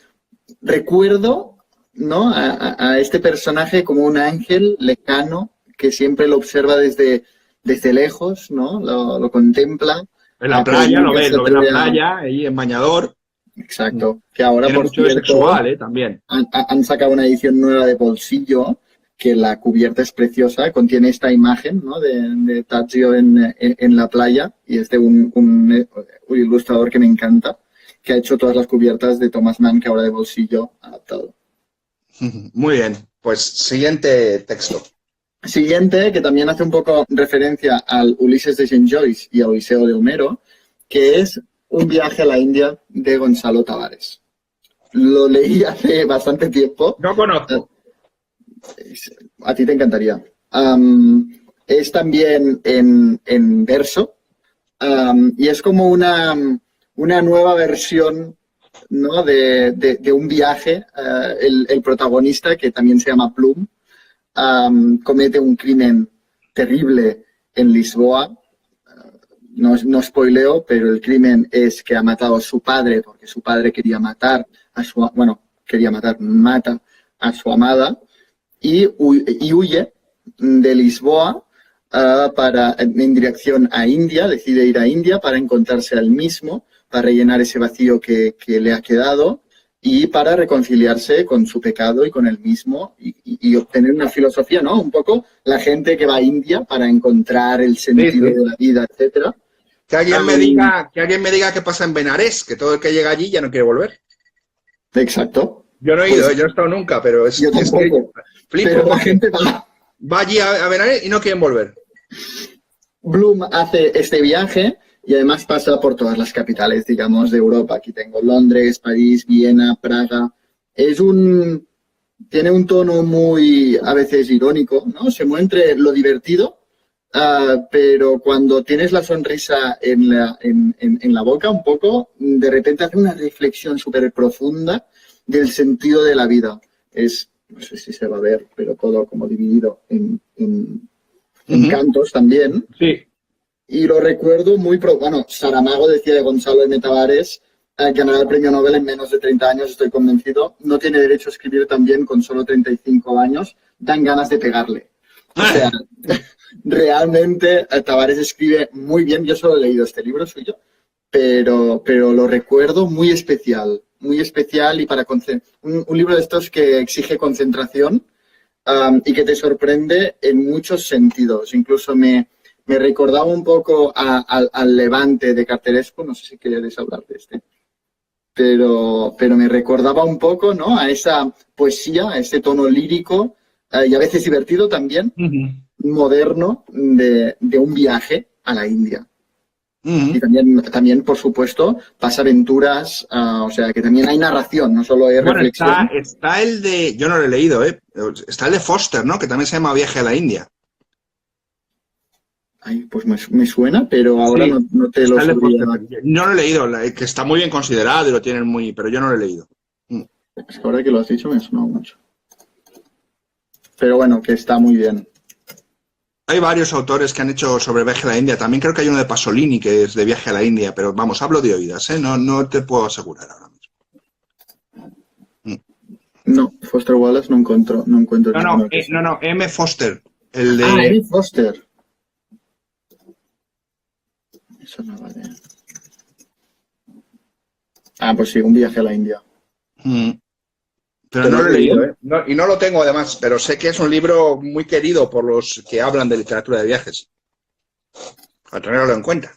recuerdo, ¿no? A este personaje como un ángel lejano que siempre lo observa desde lejos, ¿no? Lo contempla, En la pero playa, nunca se lo ve en la atreve a... playa, ahí en bañador. Exacto. Que ahora, Tiene por mucho de cierto, sexual, también. han sacado una edición nueva de bolsillo, que la cubierta es preciosa, contiene esta imagen, ¿no? de Tadzio en la playa, y es de un ilustrador que me encanta, que ha hecho todas las cubiertas de Thomas Mann, que ahora de bolsillo ha adaptado. Muy bien, pues siguiente texto. Siguiente, que también hace un poco referencia al Ulises de Saint Joyce y a Odiseo de Homero, que es Un viaje a la India de Gonzalo Tavares. Lo leí hace bastante tiempo. No conozco. A ti te encantaría. Es también en verso, y es como una nueva versión, ¿no? de un viaje. El protagonista, que también se llama Plum, comete un crimen terrible en Lisboa. No spoileo, pero el crimen es que ha matado a su padre porque su padre quería matar mata a su amada y huye de Lisboa en dirección a India, decide ir a India para encontrarse al mismo, para rellenar ese vacío que le ha quedado y para reconciliarse con su pecado y con él mismo y obtener una filosofía, ¿no? Un poco la gente que va a India para encontrar el sentido de la vida, etcétera. Que alguien me diga qué pasa en Benarés, que todo el que llega allí ya no quiere volver. Exacto. Yo no he ido, yo no he estado nunca, pero yo es que flipo pero la porque gente va. Va allí a Benarés y no quieren volver. Bloom hace este viaje y además pasa por todas las capitales, digamos, de Europa. Aquí tengo Londres, París, Viena, Praga. Tiene un tono muy, a veces, irónico, ¿no? Se mueve entre lo divertido, pero cuando tienes la sonrisa en la boca un poco, de repente hace una reflexión súper profunda del sentido de la vida. No sé si se va a ver, pero todo como dividido en cantos también. Sí. Y lo recuerdo bueno, Saramago decía de Gonzalo M. Tavares, ganará el premio Nobel en menos de 30 años, estoy convencido. No tiene derecho a escribir también con solo 35 años. Dan ganas de pegarle. O sea, realmente Tavares escribe muy bien. Yo solo he leído este libro suyo, pero lo recuerdo muy especial y para un libro de estos que exige concentración y que te sorprende en muchos sentidos. Incluso me recordaba un poco al Levante de Carteresco, no sé si queréis hablar de este, pero me recordaba un poco, ¿no? A esa poesía, a ese tono lírico y a veces divertido también, moderno, de un viaje a la India. Y también, por supuesto, pasa aventuras, o sea, que también hay narración, no solo hay reflexión. Está el de, yo no lo he leído, está el de Foster, ¿no? Que también se llama Viaje a la India. Ay, pues me suena, pero ahora sí, no te lo sabría. No lo he leído, que está muy bien considerado y lo tienen pero yo no lo he leído. Es que ahora que lo has dicho me ha sonado mucho. Pero bueno, que está muy bien. Hay varios autores que han hecho sobre viaje a la India. También creo que hay uno de Pasolini que es de viaje a la India, pero vamos, hablo de oídas, ¿eh? No te puedo asegurar ahora mismo. No, Foster Wallace no encuentro ninguno que sea. No, M. Foster, el de... Ah, Eric Foster. Eso no vale. Ah, pues sí, un viaje a la India. Pero no lo he leído, ¿eh? Y no lo tengo además, pero sé que es un libro muy querido por los que hablan de literatura de viajes. A tenerlo en cuenta.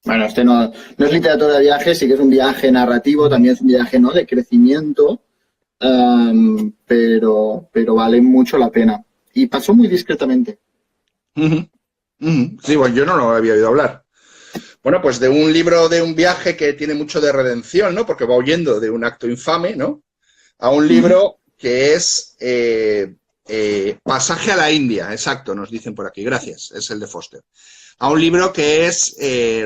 Bueno, este no es literatura de viajes, sí que es un viaje narrativo, también es un viaje, ¿no?, de crecimiento, pero vale mucho la pena. Y pasó muy discretamente. Sí, bueno, yo no lo había oído hablar. Bueno, pues de un libro de un viaje que tiene mucho de redención, ¿no? Porque va huyendo de un acto infame, ¿no? A un libro que es Pasaje a la India, exacto, nos dicen por aquí, gracias, es el de Foster. A un libro que es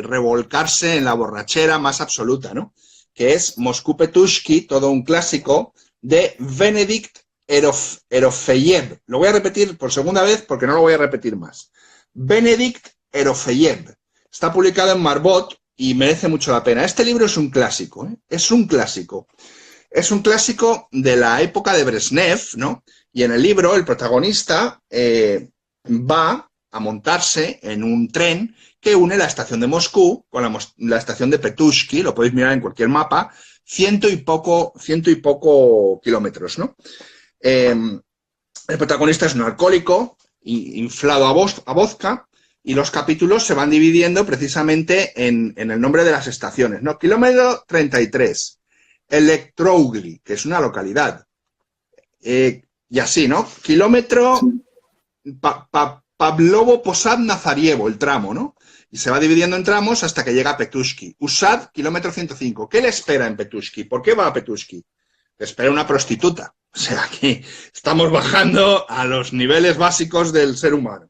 revolcarse en la borrachera más absoluta, ¿no? Que es Moscú Petushki, todo un clásico, de Benedikt Erofeyev. Lo voy a repetir por segunda vez porque no lo voy a repetir más. Benedikt Erofeyev. Está publicado en Marbot y merece mucho la pena. Este libro es un clásico, ¿eh? Es un clásico. Es un clásico de la época de Brezhnev, ¿no? Y en el libro el protagonista va a montarse en un tren que une la estación de Moscú con la estación de Petushki, lo podéis mirar en cualquier mapa, ciento y poco kilómetros, ¿no? El protagonista es un alcohólico inflado a vodka y los capítulos se van dividiendo precisamente en el nombre de las estaciones, ¿no? Kilómetro 33. Elektrougli, que es una localidad. Y así, ¿no? Kilómetro Pavlovo Posad Nazarievo, el tramo, ¿no? Y se va dividiendo en tramos hasta que llega a Petushki. Usad, kilómetro 105. ¿Qué le espera en Petushki? ¿Por qué va a Petushki? Le espera una prostituta. O sea, aquí estamos bajando a los niveles básicos del ser humano.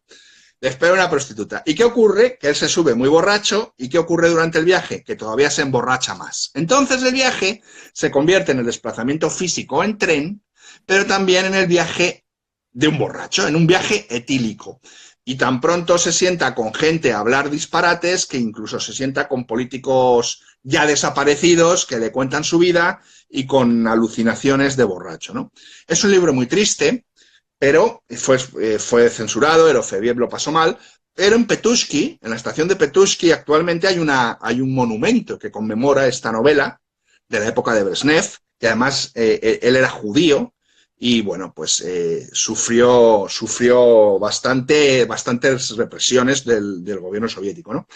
Le espera una prostituta. ¿Y qué ocurre? Que él se sube muy borracho. ¿Y qué ocurre durante el viaje? Que todavía se emborracha más. Entonces el viaje se convierte en el desplazamiento físico en tren, pero también en el viaje de un borracho, en un viaje etílico. Y tan pronto se sienta con gente a hablar disparates, que incluso se sienta con políticos ya desaparecidos que le cuentan su vida y con alucinaciones de borracho, ¿no? Es un libro muy triste, pero fue censurado, Erofeyev lo pasó mal, pero en Petushki, en la estación de Petushki, actualmente hay un monumento que conmemora esta novela de la época de Brezhnev, que además él era judío y, bueno, pues sufrió bastantes represiones del gobierno soviético, ¿no?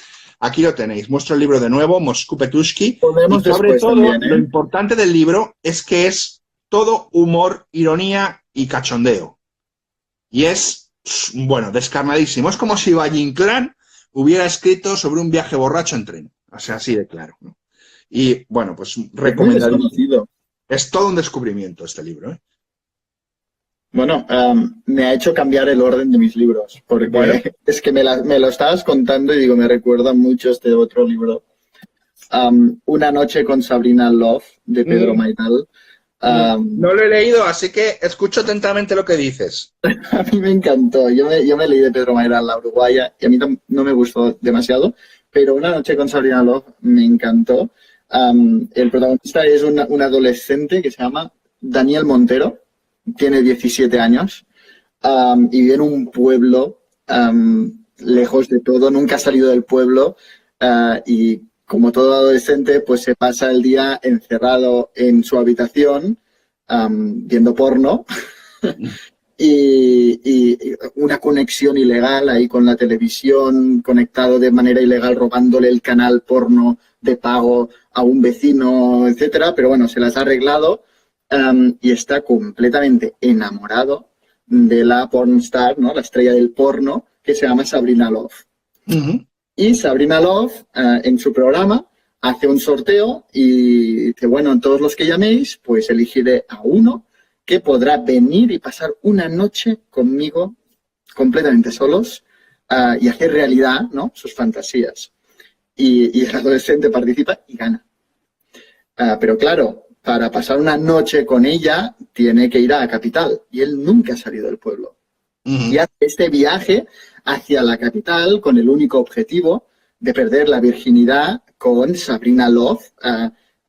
Aquí lo tenéis, muestro el libro de nuevo, Moscú Petushki, y sobre todo también, lo importante del libro es que es todo humor, ironía y cachondeo. Y es, bueno, descarnadísimo. Es como si Valle Inclán hubiera escrito sobre un viaje borracho en tren. O sea, así de claro, ¿no? Y, bueno, pues recomendadísimo. Es todo un descubrimiento este libro, ¿eh? Bueno, me ha hecho cambiar el orden de mis libros, porque bueno, es que me lo estabas contando y digo, me recuerda mucho este otro libro. Una noche con Sabrina Love, de Pedro Maydal. No lo he leído, así que escucho atentamente lo que dices. A mí me encantó. Yo me leí de Pedro Maydal, La Uruguaya, y a mí no me gustó demasiado, pero Una noche con Sabrina Love me encantó. El protagonista es un adolescente que se llama Daniel Montero, tiene 17 años y vive en un pueblo lejos de todo, nunca ha salido del pueblo y como todo adolescente, pues se pasa el día encerrado en su habitación viendo porno y una conexión ilegal ahí con la televisión, conectado de manera ilegal, robándole el canal porno de pago a un vecino, etcétera. Pero bueno, se las ha arreglado y está completamente enamorado de la pornstar, ¿no? La estrella del porno, que se llama Sabrina Love. Y Sabrina Love, en su programa, hace un sorteo y dice, bueno, todos los que llaméis, pues elegiré a uno que podrá venir y pasar una noche conmigo completamente solos y hacer realidad, ¿no?, sus fantasías. Y el adolescente participa y gana. Pero claro, para pasar una noche con ella tiene que ir a la capital y él nunca ha salido del pueblo. Y hace este viaje hacia la capital con el único objetivo de perder la virginidad con Sabrina Love.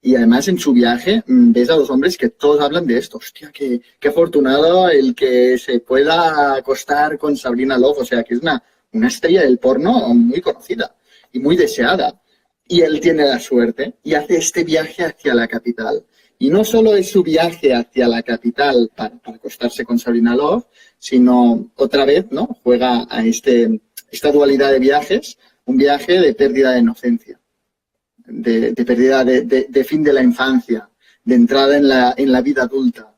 Y además en su viaje ves a los hombres que todos hablan de esto. Hostia, qué afortunado el que se pueda acostar con Sabrina Love. O sea, que es una estrella del porno muy conocida y muy deseada. Y él tiene la suerte y hace este viaje hacia la capital. Y no solo es su viaje hacia la capital para acostarse con Sabrina Love, sino otra vez, ¿no? Juega a esta dualidad de viajes, un viaje de pérdida de inocencia, de pérdida de fin de la infancia, de entrada en la vida adulta.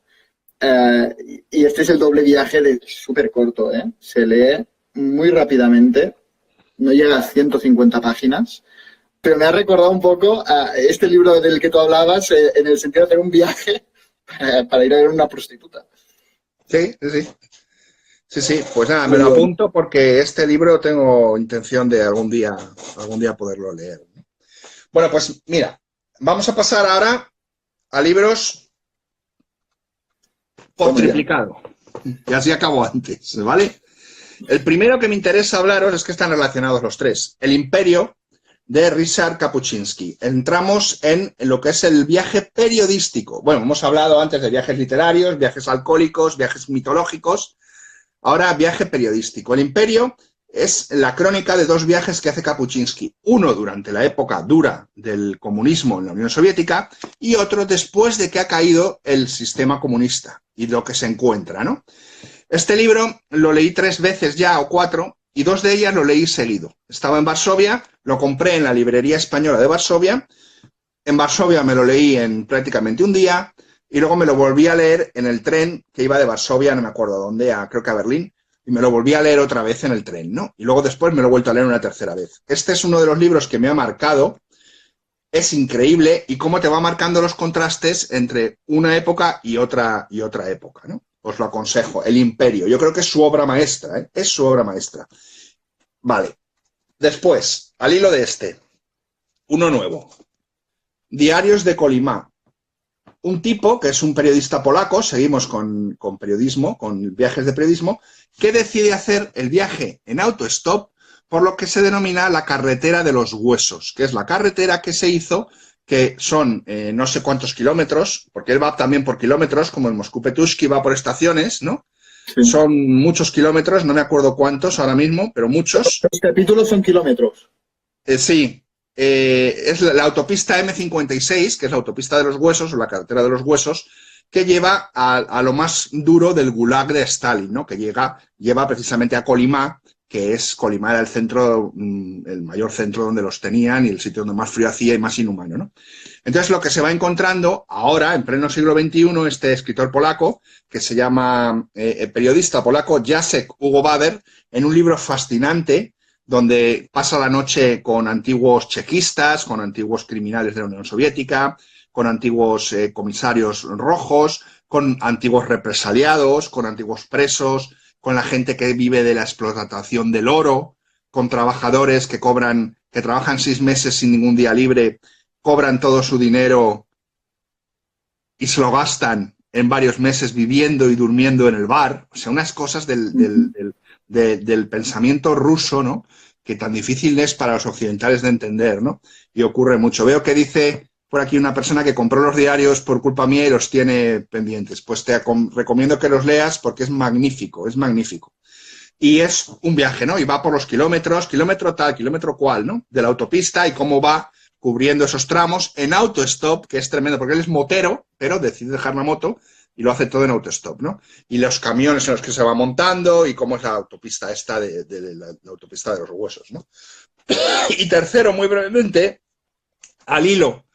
Y este es el doble viaje súper corto, ¿eh? Se lee muy rápidamente, no llega a 150 páginas, pero me ha recordado un poco a este libro del que tú hablabas, en el sentido de hacer un viaje para ir a ver una prostituta. Sí, sí, sí. Sí, sí, pues nada, me lo apunto porque este libro tengo intención de algún día poderlo leer. Bueno, pues mira, vamos a pasar ahora a libros por triplicado. Y así acabo antes, ¿vale? El primero que me interesa hablaros es que están relacionados los tres. El Imperio, de Ryszard Kapuscinski. Entramos en lo que es el viaje periodístico. Bueno, hemos hablado antes de viajes literarios, viajes alcohólicos, viajes mitológicos. Ahora, viaje periodístico. El Imperio es la crónica de dos viajes que hace Kapuscinski. Uno durante la época dura del comunismo en la Unión Soviética y otro después de que ha caído el sistema comunista y lo que se encuentra, ¿no? Este libro lo leí 3 veces ya o 4 y 2 de ellas lo leí seguido. Estaba en Varsovia, lo compré en la librería española de Varsovia. En Varsovia me lo leí en prácticamente un día y luego me lo volví a leer en el tren que iba de Varsovia, no me acuerdo a dónde, creo que a Berlín, y me lo volví a leer otra vez en el tren, ¿no? Y luego después me lo he vuelto a leer una tercera vez. Este es uno de los libros que me ha marcado. Es increíble y cómo te va marcando los contrastes entre una época y otra época, ¿no? Os lo aconsejo. El Imperio. Yo creo que es su obra maestra, ¿eh? Es su obra maestra. Vale. Después, al hilo de uno nuevo. Diarios de Kolyma. Un tipo que es un periodista polaco, seguimos con periodismo, con viajes de periodismo, que decide hacer el viaje en autostop por lo que se denomina la carretera de los huesos, que es la carretera que se hizo, que son no sé cuántos kilómetros, porque él va también por kilómetros, como el Moscú-Petushki va por estaciones, ¿no? Sí. Son muchos kilómetros, no me acuerdo cuántos ahora mismo, pero muchos. Los capítulos son kilómetros. Sí. Es la autopista M56, que es la autopista de los huesos, o la carretera de los huesos, que lleva a lo más duro del gulag de Stalin, ¿no? Que lleva precisamente a Kolyma, que es Kolyma era el centro, el mayor centro donde los tenían y el sitio donde más frío hacía y más inhumano, ¿no? Entonces lo que se va encontrando ahora, en pleno siglo XXI, este escritor polaco, que se llama periodista polaco Jacek Hugo Bader, en un libro fascinante, donde pasa la noche con antiguos chequistas, con antiguos criminales de la Unión Soviética, con antiguos comisarios rojos, con antiguos represaliados, con antiguos presos, con la gente que vive de la explotación del oro, con trabajadores que trabajan 6 meses sin ningún día libre, cobran todo su dinero y se lo gastan en varios meses viviendo y durmiendo en el bar. O sea, unas cosas del pensamiento ruso, ¿no? Que tan difícil es para los occidentales de entender, ¿no? Y ocurre mucho. Veo que dice por aquí una persona que compró los diarios por culpa mía y los tiene pendientes. Pues te recomiendo que los leas porque es magnífico, es magnífico. Y es un viaje, ¿no? Y va por los kilómetros, kilómetro tal, kilómetro cual, ¿no? De la autopista y cómo va cubriendo esos tramos en autostop, que es tremendo, porque él es motero, pero decide dejar la moto y lo hace todo en autostop, ¿no? Y los camiones en los que se va montando y cómo es la autopista esta la autopista de los huesos, ¿no? Y tercero, muy brevemente, al hilo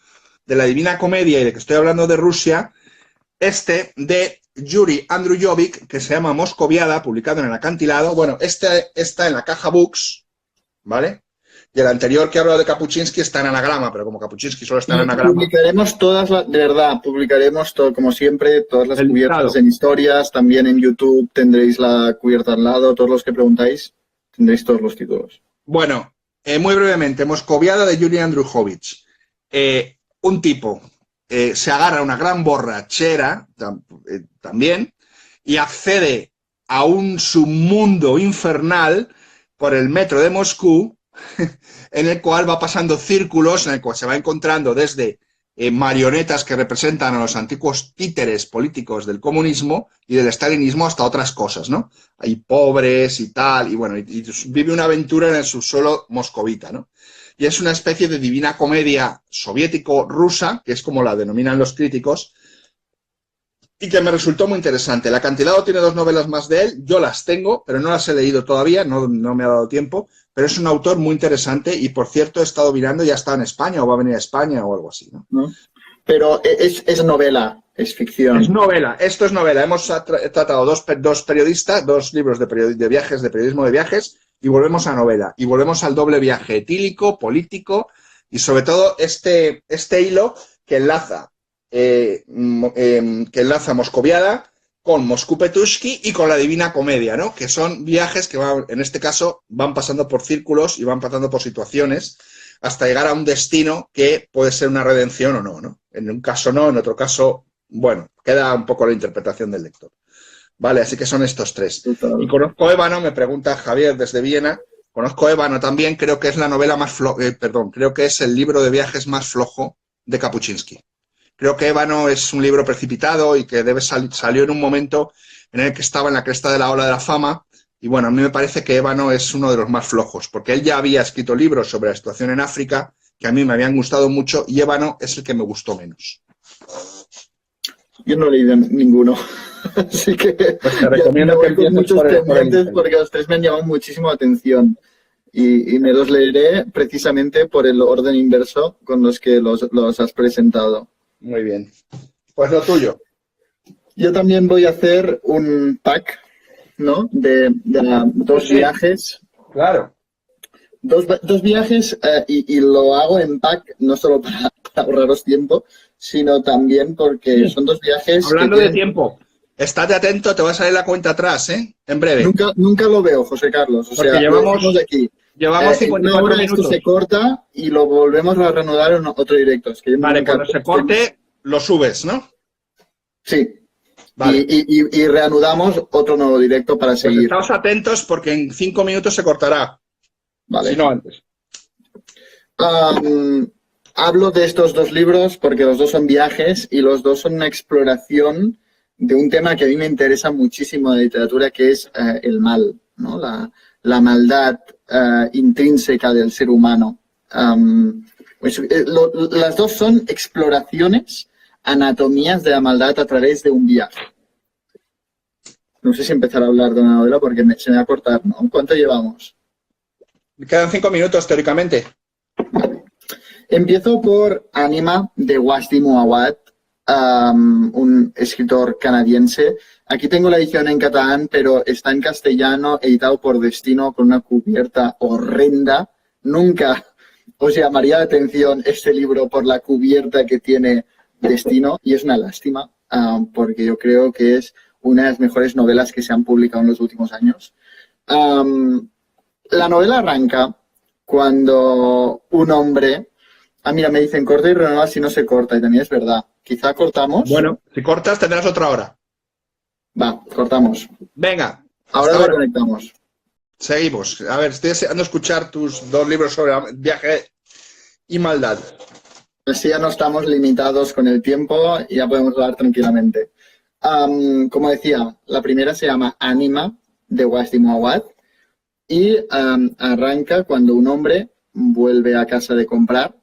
de la Divina Comedia y de que estoy hablando de Rusia, de Yuri Andrujovic, que se llama Moscoviada, publicado en El Acantilado. Bueno, está en la caja Books, ¿vale? Y el anterior que hablo de Kapuscinski está en anagrama, pero como Kapuscinski solo está en anagrama. Publicaremos de verdad, publicaremos todo, como siempre, todas las cubiertas en historias, también en YouTube tendréis la cubierta al lado, todos los que preguntáis, tendréis todos los títulos. Bueno, muy brevemente, Moscoviada de Yuri Andrujovic. Un tipo se agarra a una gran borrachera también y accede a un submundo infernal por el metro de Moscú, en el cual va pasando círculos, en el cual se va encontrando desde marionetas que representan a los antiguos títeres políticos del comunismo y del estalinismo hasta otras cosas, ¿no? Hay pobres y tal, y bueno, y vive una aventura en el subsuelo moscovita, ¿no? Y es una especie de divina comedia soviético-rusa, que es como la denominan los críticos, y que me resultó muy interesante. El Acantilado tiene 2 novelas más de él, yo las tengo, pero no las he leído todavía, no me ha dado tiempo, pero es un autor muy interesante y, por cierto, he estado mirando, ya está en España o va a venir a España o algo así, ¿no? ¿No? Pero es novela, es ficción. Es novela, esto es novela. Hemos tratado dos periodistas, 2 libros de viajes, de periodismo de viajes, y volvemos a novela. Y volvemos al doble viaje etílico, político, y sobre todo este hilo que enlaza Moscoviada con Moscú Petushki y con la Divina Comedia, ¿no? Que son viajes que van, en este caso, van pasando por círculos y van pasando por situaciones hasta llegar a un destino que puede ser una redención o no, ¿no? En un caso no, en otro caso, bueno, queda un poco la interpretación del lector. Vale, así que son estos 3. Total. Y conozco Ébano, me pregunta Javier desde Viena, conozco Ébano también, creo que es la novela más creo que es el libro de viajes más flojo de Kapuscinski. Creo que Ébano es un libro precipitado y que salió en un momento en el que estaba en la cresta de la ola de la fama. Y bueno, a mí me parece que Ébano es uno de los más flojos, porque él ya había escrito libros sobre la situación en África que a mí me habían gustado mucho y Ébano es el que me gustó menos. Yo no he leído ninguno, así que pues te recomiendo que empieces muchos pendientes porque los 3 me han llamado muchísimo la atención y me los leeré precisamente por el orden inverso con los que los has presentado. Muy bien. Pues lo tuyo. Yo también voy a hacer un pack, ¿no? De 2 viajes. Claro. Dos viajes y lo hago en pack no solo para ahorraros tiempo, sino también porque son 2 viajes. Hablando de tiempo, estate atento, te va a salir la cuenta atrás, ¿eh? En breve. Nunca lo veo, José Carlos. O sea, llevamos de aquí. Llevamos 54 minutos. Esto se corta y lo volvemos a reanudar en otro directo. Es que vale, cuando se corte, lo subes, ¿no? Sí. Vale. Y reanudamos otro nuevo directo para seguir. Pues estáos atentos porque en 5 minutos se cortará. Vale. Si no antes. Hablo de estos 2 libros porque los 2 son viajes y los 2 son una exploración de un tema que a mí me interesa muchísimo de literatura, que es el mal, ¿no? La maldad intrínseca del ser humano. Las 2 son exploraciones, anatomías de la maldad a través de un viaje. No sé si empezar a hablar de una novela porque se me va a cortar, ¿no? ¿Cuánto llevamos? Quedan 5 minutos, teóricamente. Vale. Empiezo por Anima, de Wajdi Mouawad, un escritor canadiense. Aquí tengo la edición en catalán, pero está en castellano, editado por Destino, con una cubierta horrenda. Nunca os llamaría la atención este libro por la cubierta que tiene Destino, y es una lástima, porque yo creo que es una de las mejores novelas que se han publicado en los últimos años. La novela arranca cuando un hombre... mira, me dicen corta y renueva si no se corta, y también es verdad. Quizá cortamos. Bueno, si cortas tendrás otra hora. Va, cortamos. Venga. Ahora reconectamos. Seguimos. A ver, estoy deseando escuchar tus 2 libros sobre viaje y maldad. Así ya no estamos limitados con el tiempo y ya podemos hablar tranquilamente. Como decía, la primera se llama Anima, de Wajdi Mouawad, y arranca cuando un hombre vuelve a casa de comprar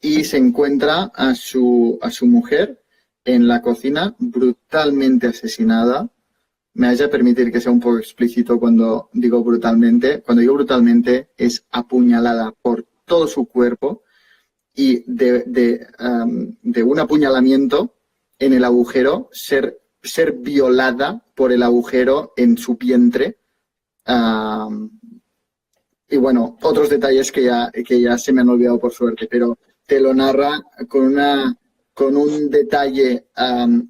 y se encuentra a su mujer en la cocina brutalmente asesinada. Me vais a permitir que sea un poco explícito cuando digo brutalmente. Cuando digo brutalmente es apuñalada por todo su cuerpo y de un apuñalamiento en el agujero, ser violada por el agujero en su vientre. Y bueno, otros detalles que ya se me han olvidado por suerte, pero te lo narra con un detalle,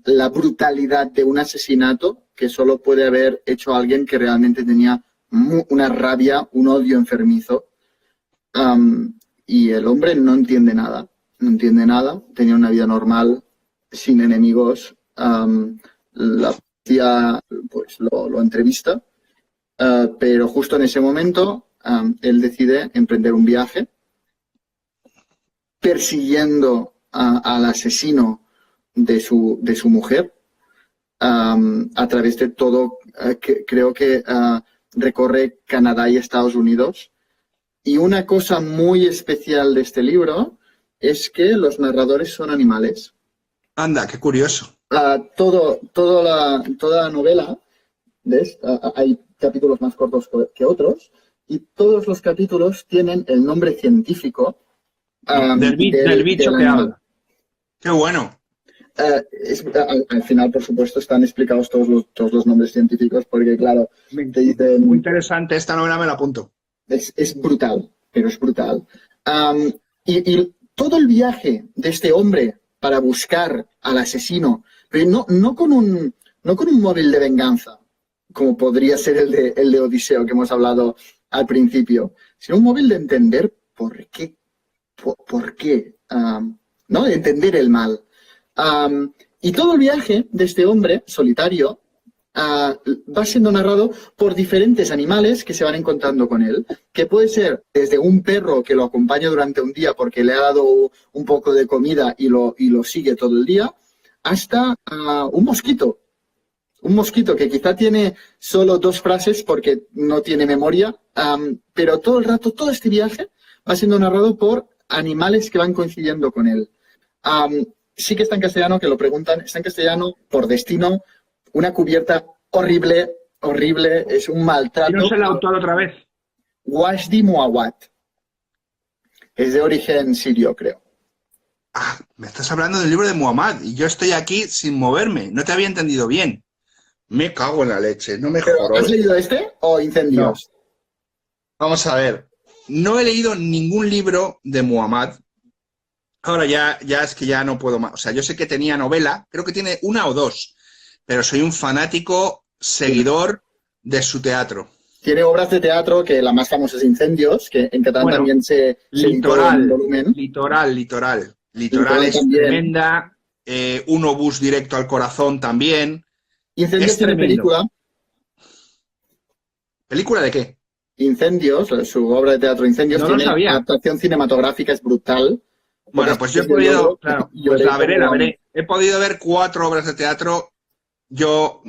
la brutalidad de un asesinato que solo puede haber hecho alguien que realmente tenía una rabia, un odio enfermizo. Y el hombre no entiende nada, tenía una vida normal, sin enemigos. La policía pues lo entrevista pero justo en ese momento él decide emprender un viaje persiguiendo al asesino de su mujer a través de todo, creo que recorre Canadá y Estados Unidos. Y una cosa muy especial de este libro es que los narradores son animales. Anda, qué curioso. Toda la novela, ¿ves? Hay capítulos más cortos que otros, y todos los capítulos tienen el nombre científico del bicho que habla. Qué bueno. Al final, por supuesto, están explicados todos los nombres científicos, porque, claro, te dicen... Muy interesante, esta novela me la apunto. Es brutal, pero es brutal. Y todo el viaje de este hombre para buscar al asesino, pero no con un móvil de venganza, como podría ser el de Odiseo que hemos hablado al principio, sino un móvil de entender por qué, ¿no? De entender el mal. Y todo el viaje de este hombre solitario va siendo narrado por diferentes animales que se van encontrando con él, que puede ser desde un perro que lo acompaña durante un día porque le ha dado un poco de comida y lo sigue todo el día, hasta un mosquito. Un mosquito que quizá tiene solo 2 frases porque no tiene memoria, pero todo el rato, todo este viaje va siendo narrado por animales que van coincidiendo con él. Sí que está en castellano, que lo preguntan, está en castellano por destino, una cubierta horrible, es un maltrato. ¿Quién es el autor otra vez? Wajdi Mouawad. Es de origen sirio, creo. Me estás hablando del libro de Muhammad y yo estoy aquí sin moverme. No te había entendido bien. Me cago en la leche, no me jodas. ¿Has leído este o Incendios? No. Vamos a ver. No he leído ningún libro de Muhammad. Ahora ya es que ya no puedo más. O sea, yo sé que tenía novela, creo que tiene 1 o 2, pero soy un fanático seguidor de su teatro. Tiene obras de teatro, que la más famosa es Incendios, que en catalán también se Litoral, en volumen. Litoral es también. Tremenda. Un obús directo al corazón también. Incendios tiene película. ¿Película de qué? Incendios, su obra de teatro Incendios, No tiene lo sabía. adaptación cinematográfica, es brutal. Bueno, pues yo he podido, claro, pues la veré. He podido ver 4 obras de teatro. Yo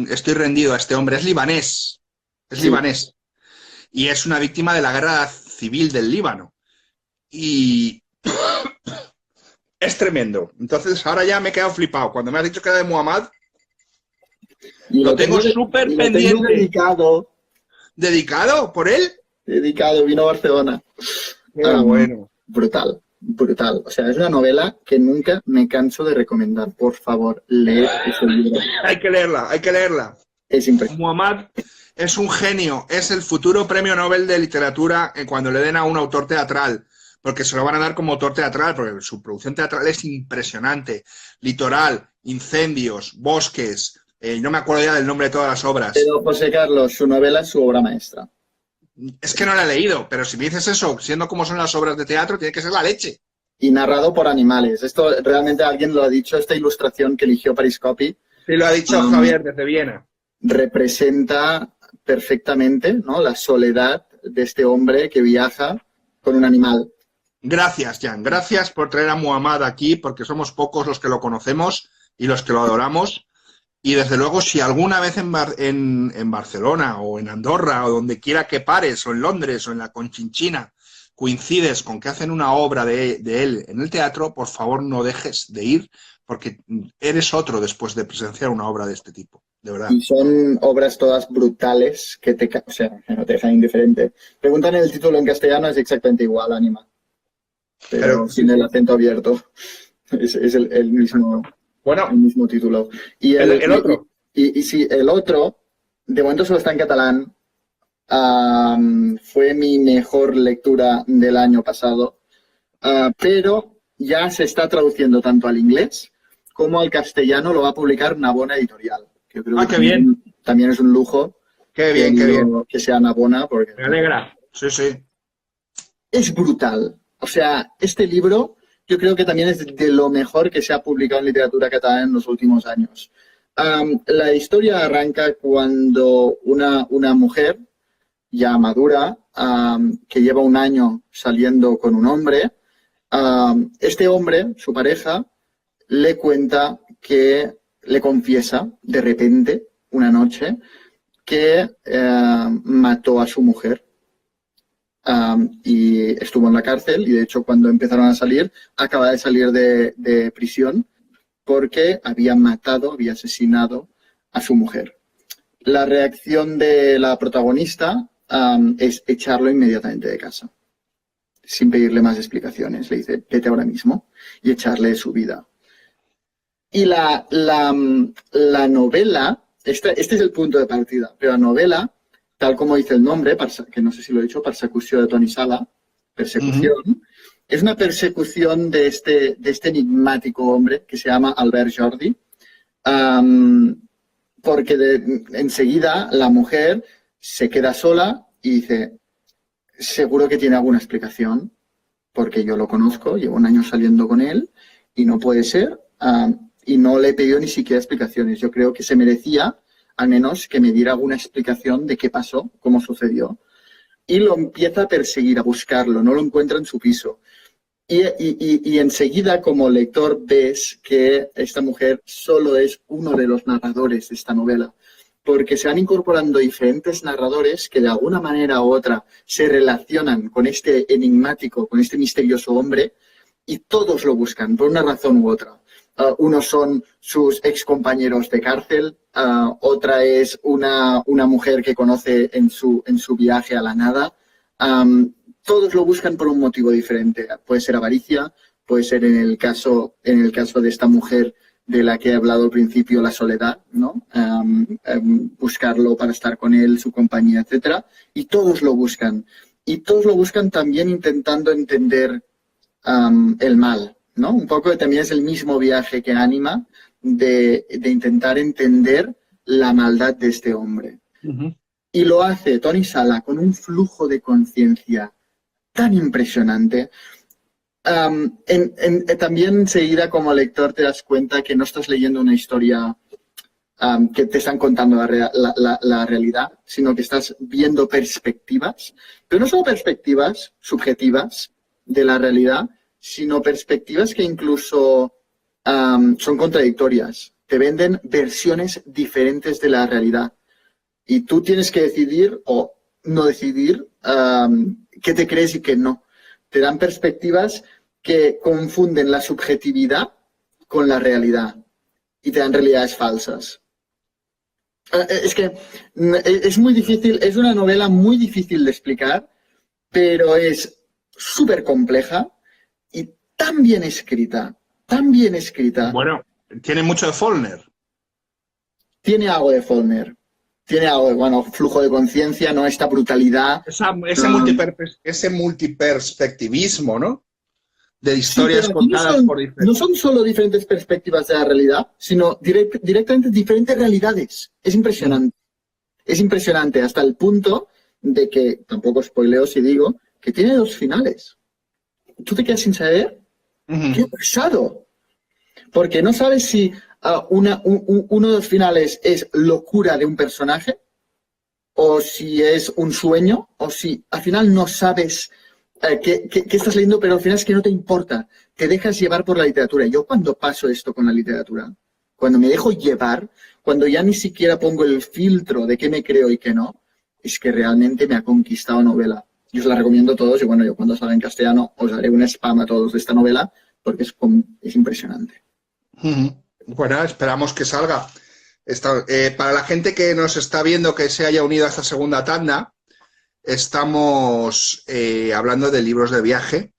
estoy rendido a este hombre. Es libanés. Libanés. Y es una víctima de la guerra civil del Líbano. Y es tremendo. Entonces ahora ya me he quedado flipado. Cuando me has dicho que era de Muhammad, lo tengo súper pendiente. Lo tengo dedicado. ¿Dedicado por él? Dedicado, vino a Barcelona. Qué bueno. Brutal. O sea, es una novela que nunca me canso de recomendar. Por favor, leed ese libro. Hay que leerla. Es impresionante. Muhammad es un genio. Es el futuro premio Nobel de literatura cuando le den a un autor teatral. Porque se lo van a dar como autor teatral, porque su producción teatral es impresionante. Litoral, Incendios, Bosques. No me acuerdo ya del nombre de todas las obras. Pero, José Carlos, su novela es su obra maestra. Es que no la he leído, pero si me dices eso, siendo como son las obras de teatro, tiene que ser la leche. Y narrado por animales. Esto realmente alguien lo ha dicho, esta ilustración que eligió Periscopi. Sí, lo ha dicho Javier desde Viena. Representa perfectamente, ¿no?, la soledad de este hombre que viaja con un animal. Gracias, Jan. Gracias por traer a Muhammad aquí, porque somos pocos los que lo conocemos y los que lo adoramos. Y desde luego, si alguna vez en Barcelona o en Andorra o donde quiera que pares, o en Londres o en la Conchinchina, coincides con que hacen una obra de él en el teatro, por favor no dejes de ir, porque eres otro después de presenciar una obra de este tipo, de verdad. Y son obras todas brutales que no te dejan indiferente. Preguntan el título en castellano, es exactamente igual, Ánima. Pero sin el acento abierto. Es el mismo. Bueno, el mismo título. Y el otro. Y sí, el otro, de momento solo está en catalán. Fue mi mejor lectura del año pasado. Pero ya se está traduciendo tanto al inglés como al castellano. Lo va a publicar Navona Editorial. Que yo creo que qué bien. También es un lujo. Qué bien. Que sea Navona. Porque me alegra. Sí. Es brutal. O sea, este libro yo creo que también es de lo mejor que se ha publicado en literatura catalana en los últimos años. La historia arranca cuando una mujer ya madura, que lleva un año saliendo con un hombre, este hombre, su pareja, le cuenta que le confiesa de repente, una noche, que mató a su mujer. Y estuvo en la cárcel y de hecho cuando empezaron a salir, acaba de salir de prisión porque había matado, había asesinado a su mujer. La reacción de la protagonista es echarlo inmediatamente de casa, sin pedirle más explicaciones. Le dice, vete ahora mismo, y echarle de su vida. Y la novela, este es el punto de partida, pero la novela, tal como dice el nombre, que no sé si lo he dicho, Persecució de Toni Sala, persecución, es una persecución de este enigmático hombre que se llama Albert Jordi, porque enseguida la mujer se queda sola y dice, seguro que tiene alguna explicación, porque yo lo conozco, llevo un año saliendo con él y no puede ser, y no le he pedido ni siquiera explicaciones. Yo creo que se merecía al menos que me diera alguna explicación de qué pasó, cómo sucedió. Y lo empieza a perseguir, a buscarlo, no lo encuentra en su piso. Y enseguida, como lector, ves que esta mujer solo es uno de los narradores de esta novela, porque se van incorporando diferentes narradores que de alguna manera u otra se relacionan con este enigmático, con este misterioso hombre, y todos lo buscan por una razón u otra. Unos son sus excompañeros de cárcel, otra es una mujer que conoce en su viaje a la nada. Todos lo buscan por un motivo diferente. Puede ser avaricia, puede ser en el caso de esta mujer de la que he hablado al principio, la soledad, ¿no? Buscarlo para estar con él, su compañía, etcétera. Y todos lo buscan. Y todos lo buscan también intentando entender el mal, ¿no? Un poco también es el mismo viaje que Anima de intentar entender la maldad de este hombre. Y lo hace Toni Sala con un flujo de conciencia tan impresionante. También enseguida como lector te das cuenta que no estás leyendo una historia que te están contando la realidad, sino que estás viendo perspectivas, pero no solo perspectivas subjetivas de la realidad, sino perspectivas que incluso son contradictorias. Te venden versiones diferentes de la realidad. Y tú tienes que decidir o no decidir qué te crees y qué no. Te dan perspectivas que confunden la subjetividad con la realidad y te dan realidades falsas. Es que es muy difícil, es una novela muy difícil de explicar, pero es súper compleja y tan bien escrita, tan bien escrita. Bueno, tiene mucho de Faulkner. Tiene algo de Faulkner. Tiene algo de, bueno, flujo de conciencia, ¿no? Esta brutalidad. Ese multiperspectivismo, ¿no? De historias sí, contadas por diferentes. No son solo diferentes perspectivas de la realidad, sino directamente diferentes realidades. Es impresionante. Es impresionante hasta el punto de que, tampoco spoileo si digo, que tiene 2 finales. Tú te quedas sin saber qué ha pasado. Porque no sabes si uno de los finales es locura de un personaje, o si es un sueño, o si al final no sabes qué estás leyendo, pero al final es que no te importa. Te dejas llevar por la literatura. Yo cuando paso esto con la literatura, cuando me dejo llevar, cuando ya ni siquiera pongo el filtro de qué me creo y qué no, es que realmente me ha conquistado novela. Yo os la recomiendo a todos y bueno, yo cuando salga en castellano os haré un spam a todos de esta novela porque es impresionante. Bueno, esperamos que salga. Para la gente que nos está viendo, que se haya unido a esta segunda tanda, estamos hablando de libros de viaje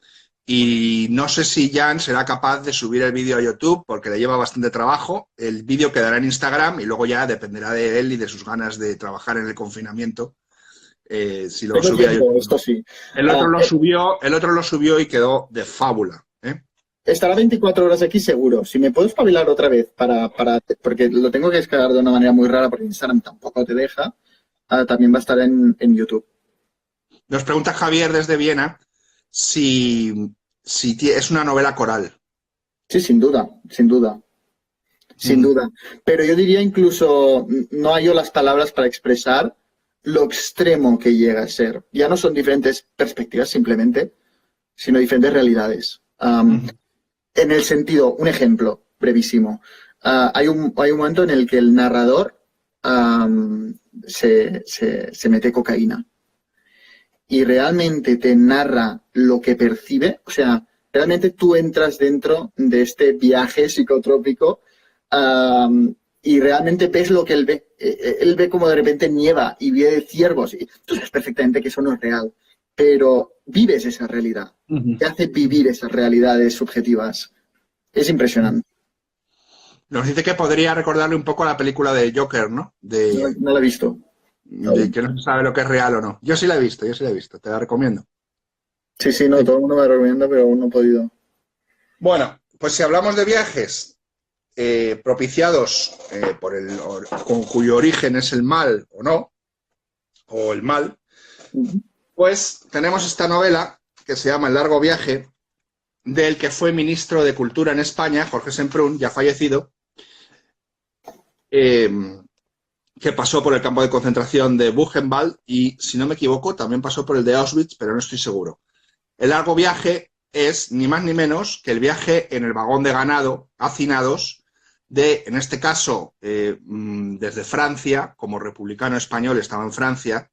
y no sé si Jan será capaz de subir el vídeo a YouTube porque le lleva bastante trabajo. El vídeo quedará en Instagram y luego ya dependerá de él y de sus ganas de trabajar en el confinamiento. Si lo sube a YouTube. Esto sí. El otro lo subió y quedó de fábula. Estará 24 horas aquí seguro. Si me puedo espabilar otra vez porque lo tengo que descargar de una manera muy rara porque Instagram tampoco te deja, también va a estar en YouTube. Nos pregunta Javier desde Viena si es una novela coral. Sí, sin duda, sin duda. sin duda. Pero yo diría incluso, no hallo las palabras para expresar lo extremo que llega a ser. Ya no son diferentes perspectivas simplemente, sino diferentes realidades. En el sentido, un ejemplo brevísimo. Hay un momento en el que el narrador se mete cocaína y realmente te narra lo que percibe. O sea, realmente tú entras dentro de este viaje psicotrópico y realmente ves lo que él ve. Él ve como de repente nieva y ve ciervos. Y tú sabes perfectamente que eso no es real, pero vives esa realidad. Te hace vivir esas realidades subjetivas. Es impresionante. Nos dice que podría recordarle un poco a la película de Joker, ¿no? No la he visto. De que no se sabe lo que es real o no. Yo sí la he visto, te la recomiendo. Sí, no, todo el mundo me la recomienda, pero aún no he podido. Bueno, pues si hablamos de viajes propiciados con cuyo origen es el mal o no, o el mal, pues tenemos esta novela que se llama El largo viaje, del que fue ministro de Cultura en España, Jorge Semprún, ya fallecido, que pasó por el campo de concentración de Buchenwald y, si no me equivoco, también pasó por el de Auschwitz, pero no estoy seguro. El largo viaje es ni más ni menos que el viaje en el vagón de ganado, hacinados, en este caso, desde Francia, como republicano español estaba en Francia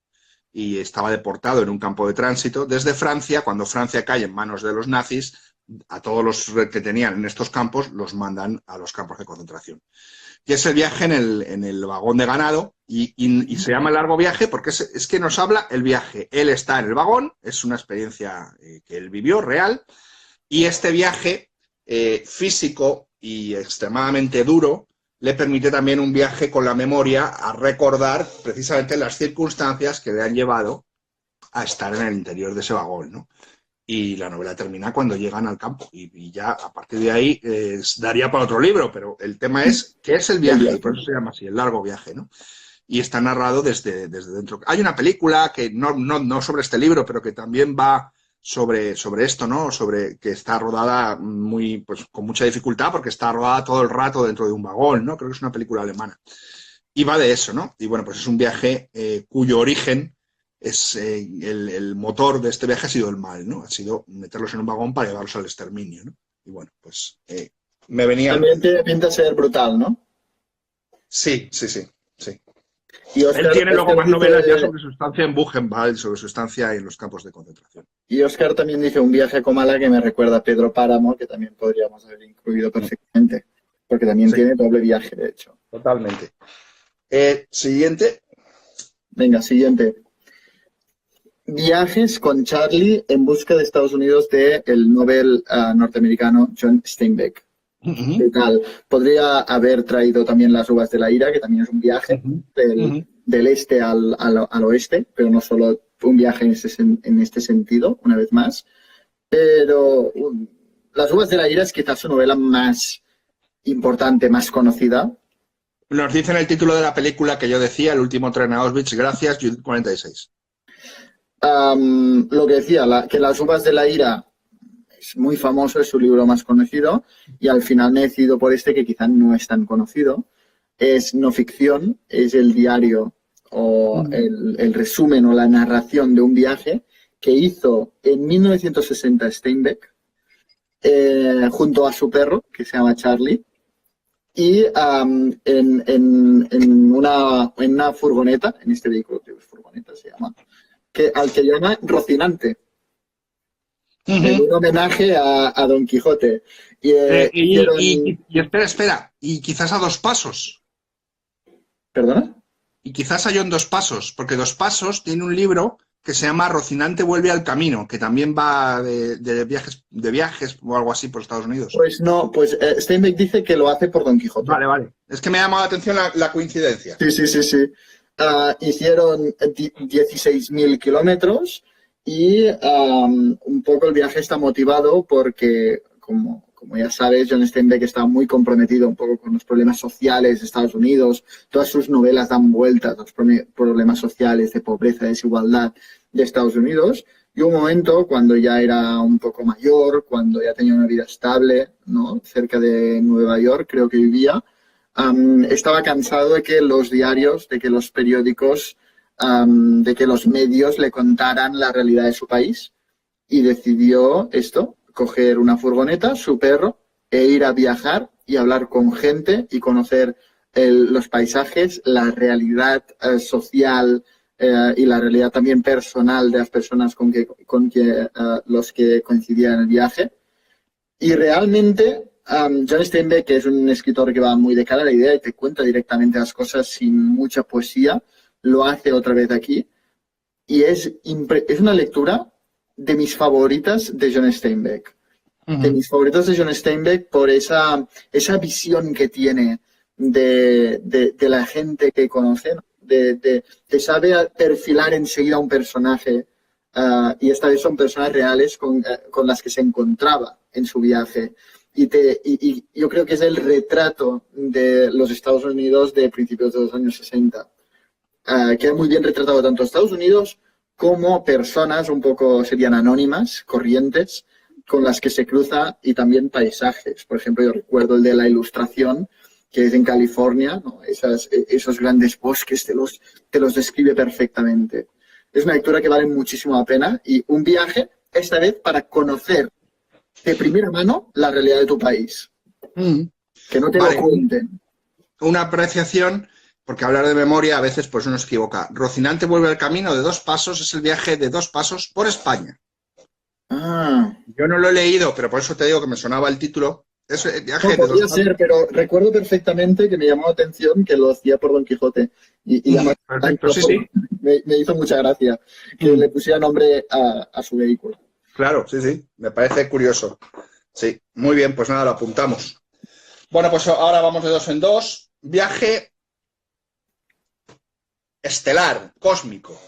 y estaba deportado en un campo de tránsito, desde Francia, cuando Francia cae en manos de los nazis, a todos los que tenían en estos campos los mandan a los campos de concentración. Y es el viaje en el vagón de ganado y se llama el largo viaje porque es que nos habla el viaje. Él está en el vagón, es una experiencia que él vivió, real, y este viaje físico y extremadamente duro le permite también un viaje con la memoria a recordar precisamente las circunstancias que le han llevado a estar en el interior de ese vagón, ¿no? Y la novela termina cuando llegan al campo y ya a partir de ahí daría para otro libro, pero el tema es ¿qué es el viaje? Y por eso se llama así, el largo viaje, ¿no? Y está narrado desde dentro. Hay una película que no sobre este libro, pero que también va sobre esto, ¿no? Sobre que está rodada pues, con mucha dificultad porque está rodada todo el rato dentro de un vagón, ¿no? Creo que es una película alemana. Y va de eso, ¿no? Y bueno, pues es un viaje cuyo origen es el motor de este viaje ha sido el mal, ¿no? Ha sido meterlos en un vagón para llevarlos al exterminio, ¿no? Y bueno, pues me venía... También te pinta ser brutal, ¿no? Sí. Y Oscar, él tiene luego más novelas ya dice, sobre su estancia en Buchenwald, sobre su estancia en los campos de concentración. y Oscar también dice un viaje a Comala que me recuerda a Pedro Páramo, que también podríamos haber incluido perfectamente, porque también tiene doble viaje, de hecho. Totalmente. Siguiente. Venga, siguiente. Viajes con Charlie en busca de Estados Unidos del Nobel norteamericano John Steinbeck. ¿Qué tal? Podría haber traído también Las uvas de la ira, que también es un viaje del este al oeste, pero no solo un viaje en este sentido, una vez más. Pero Las uvas de la ira es quizás su novela más importante, más conocida. Nos dice en el título de la película que yo decía, El último tren a Auschwitz, gracias, Judith 46. Lo que decía, que Las uvas de la ira es muy famoso, es su libro más conocido, y al final me he decidido por este que quizá no es tan conocido. Es no ficción, es el diario o el resumen o la narración de un viaje que hizo en 1960 Steinbeck junto a su perro, que se llama Charlie, y en una furgoneta, en este vehículo, furgoneta se llama, al que llama Rocinante. En un homenaje a Don Quijote. Y espera, y quizás a Dos Pasos. ¿Perdona? Y quizás hay en Dos Pasos, porque Dos Pasos tiene un libro que se llama Rocinante vuelve al camino, que también va de viajes o algo así por Estados Unidos. Pues no, Steinbeck dice que lo hace por Don Quijote. Vale. Es que me ha llamado la atención la coincidencia. Sí. Hicieron 16.000 kilómetros y un poco el viaje está motivado porque, como ya sabes, John Steinbeck está muy comprometido un poco con los problemas sociales de Estados Unidos. Todas sus novelas dan vueltas a los problemas sociales de pobreza y desigualdad de Estados Unidos. Y un momento, cuando ya era un poco mayor, cuando ya tenía una vida estable, ¿no? Cerca de Nueva York, creo que vivía, estaba cansado de que los diarios, de que los periódicos, de que los medios le contaran la realidad de su país y decidió coger una furgoneta, su perro, e ir a viajar y hablar con gente y conocer los paisajes, la realidad social y la realidad también personal de las personas con los que coincidían en el viaje. Y realmente John Steinbeck, que es un escritor que va muy de cara a la idea y te cuenta directamente las cosas sin mucha poesía, lo hace otra vez aquí. Y es una lectura de mis favoritas de John Steinbeck. De mis favoritas de John Steinbeck por esa visión que tiene de la gente que conoce, ¿no? de sabe perfilar enseguida un personaje y esta vez son personas reales con las que se encontraba en su viaje. Y yo creo que es el retrato de los Estados Unidos de principios de los años 60. Queda muy bien retratado tanto Estados Unidos como personas un poco serían anónimas, corrientes, con las que se cruza y también paisajes. Por ejemplo, yo recuerdo el de la Ilustración, que es en California, ¿no? Esos grandes bosques te los describe perfectamente. Es una lectura que vale muchísimo la pena y un viaje, esta vez, para conocer de primera mano la realidad de tu país. Que no te lo cuenten. Una apreciación, porque hablar de memoria a veces pues uno se equivoca. Rocinante vuelve al camino de 2 pasos, es el viaje de 2 pasos por España. Yo no lo he leído, pero por eso te digo que me sonaba el título. Es el viaje de 2 podría pasos. ser, pero recuerdo perfectamente que me llamó la atención que lo hacía por Don Quijote. Y además, perfecto, sí. Me hizo mucha gracia que le pusiera nombre a su vehículo. Claro, sí, me parece curioso. Sí, muy bien, pues nada, lo apuntamos. Bueno, pues ahora vamos de 2 en 2. Viaje estelar, cósmico.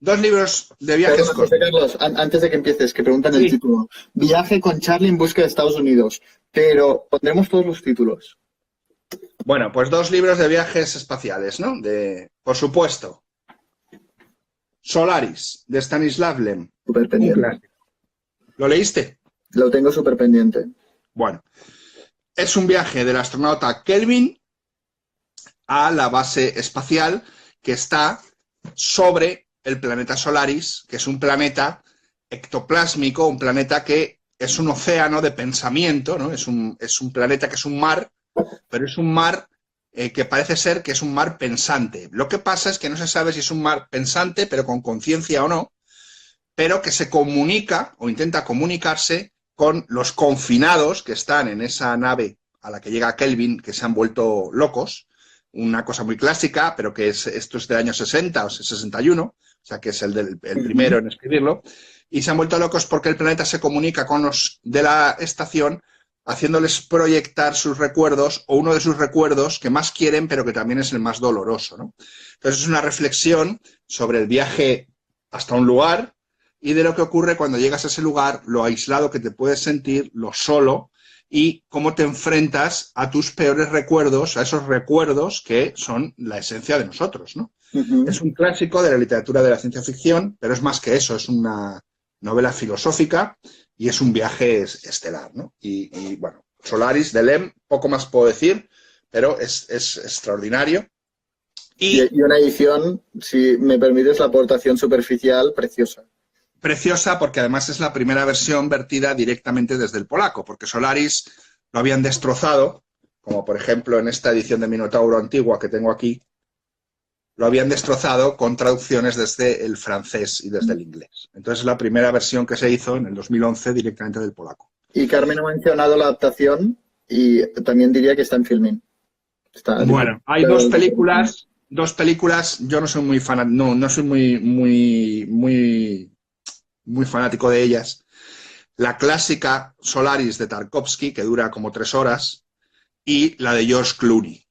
2 libros de viajes José cósmicos. Carlos, antes de que empieces, que preguntan el título. Viaje con Charlie en busca de Estados Unidos. Pero pondremos todos los títulos. Bueno, pues 2 libros de viajes espaciales, ¿no? Por supuesto. Solaris, de Stanislav Lem. Súper pendiente. ¿Lo leíste? Lo tengo súper pendiente. Bueno, es un viaje del astronauta Kelvin a la base espacial que está sobre el planeta Solaris, que es un planeta ectoplásmico, un planeta que es un océano de pensamiento, ¿no? Es un planeta que es un mar, pero es un mar que parece ser que es un mar pensante. Lo que pasa es que no se sabe si es un mar pensante, pero con conciencia o no, pero que se comunica o intenta comunicarse con los confinados que están en esa nave a la que llega Kelvin, que se han vuelto locos. Una cosa muy clásica, pero que esto es del año 60 o 61, o sea que es el primero en escribirlo, y se han vuelto locos porque el planeta se comunica con los de la estación haciéndoles proyectar sus recuerdos o uno de sus recuerdos que más quieren, pero que también es el más doloroso, ¿no? Entonces es una reflexión sobre el viaje hasta un lugar y de lo que ocurre cuando llegas a ese lugar, lo aislado que te puedes sentir, lo solo, y cómo te enfrentas a tus peores recuerdos, a esos recuerdos que son la esencia de nosotros, ¿no? Es un clásico de la literatura de la ciencia ficción, pero es más que eso, es una novela filosófica y es un viaje estelar, ¿no? Y bueno, Solaris de Lem, poco más puedo decir, pero es extraordinario. Y una edición, si me permites la aportación superficial, preciosa. Preciosa porque además es la primera versión vertida directamente desde el polaco, porque Solaris lo habían destrozado, como por ejemplo en esta edición de Minotauro antigua que tengo aquí, lo habían destrozado con traducciones desde el francés y desde el inglés. Entonces es la primera versión que se hizo en el 2011 directamente del polaco. Y Carmen ha mencionado la adaptación y también diría que está en Filmin. Bueno, hay 2 películas, yo no soy muy fanático, no soy muy fanático de ellas. La clásica Solaris de Tarkovsky, que dura como 3 horas, y la de George Clooney.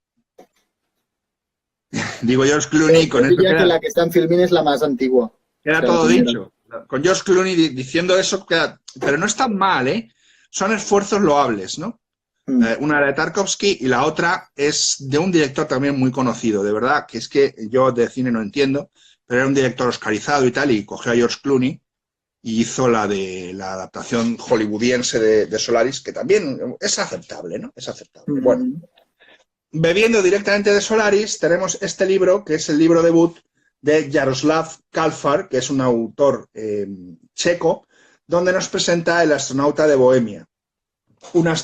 Digo George Clooney con esto. Que la que está en Filmin es la más antigua. Queda todo dicho. Con George Clooney diciendo eso, pero no es tan mal, ¿eh? Son esfuerzos loables, ¿no? Una de Tarkovsky y la otra es de un director también muy conocido, de verdad, que es que yo de cine no entiendo, pero era un director oscarizado y tal, y cogió a George Clooney y hizo la de la adaptación hollywoodiense de Solaris, que también es aceptable, ¿no? Es aceptable. Bueno, bebiendo directamente de Solaris, tenemos este libro, que es el libro debut de Jaroslav Kalfar, que es un autor checo, donde nos presenta El astronauta de Bohemia.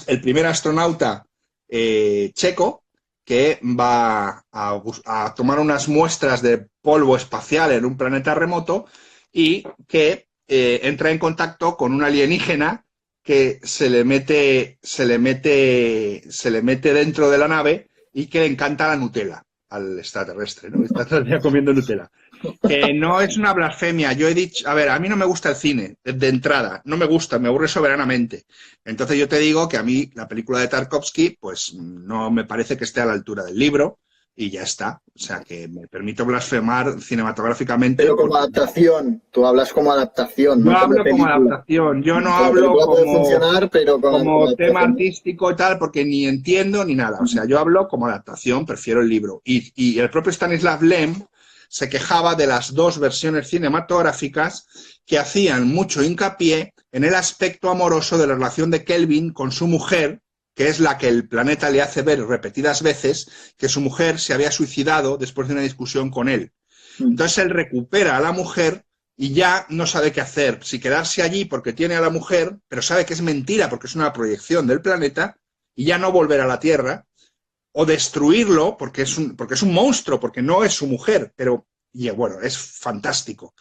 El primer astronauta checo que va a tomar unas muestras de polvo espacial en un planeta remoto y que entra en contacto con un alienígena que se le mete dentro de la nave y que le encanta la Nutella al extraterrestre, ¿no? Está todo el día comiendo Nutella. Que no es una blasfemia. Yo he dicho, a ver, a mí no me gusta el cine de entrada, no me gusta, me aburre soberanamente. Entonces yo te digo que a mí la película de Tarkovsky, pues no me parece que esté a la altura del libro y ya está. O sea, que me permito blasfemar cinematográficamente. Pero como adaptación, tú hablas como adaptación, no no hablo como adaptación, yo no hablo como tema artístico y tal, porque ni entiendo ni nada. O sea, yo hablo como adaptación, prefiero el libro. Y el propio Stanislav Lem se quejaba de las dos versiones cinematográficas que hacían mucho hincapié en el aspecto amoroso de la relación de Kelvin con su mujer, que es la que el planeta le hace ver repetidas veces que su mujer se había suicidado después de una discusión con él. Entonces él recupera a la mujer y ya no sabe qué hacer, si quedarse allí porque tiene a la mujer, pero sabe que es mentira porque es una proyección del planeta, y ya no volver a la Tierra, o destruirlo porque es un monstruo, porque no es su mujer, pero y bueno, es fantástico.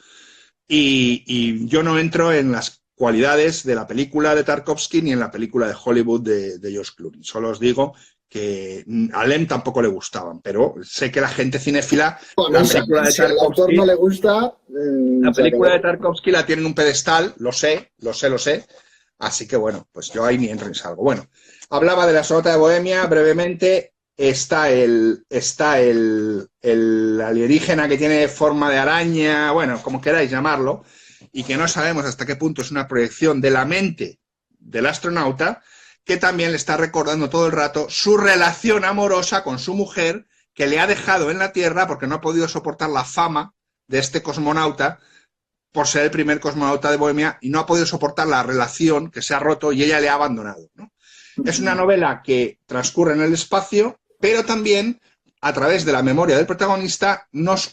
Y yo no entro en las cualidades de la película de Tarkovsky ni en la película de Hollywood de George Clooney. Solo os digo que a Lem tampoco le gustaban, pero sé que la gente cinéfila, la película de Tarkovsky, al autor no le gusta, la película de Tarkovsky la tiene en un pedestal, lo sé. Así que bueno, pues yo ahí ni entro ni salgo. Bueno, hablaba de la sonata de Bohemia brevemente. Está el alienígena que tiene forma de araña, bueno, como queráis llamarlo, y que no sabemos hasta qué punto es una proyección de la mente del astronauta, que también le está recordando todo el rato su relación amorosa con su mujer, que le ha dejado en la Tierra porque no ha podido soportar la fama de este cosmonauta por ser el primer cosmonauta de Bohemia y no ha podido soportar la relación que se ha roto y ella le ha abandonado, ¿no? Es una novela que transcurre en el espacio, pero también, a través de la memoria del protagonista, nos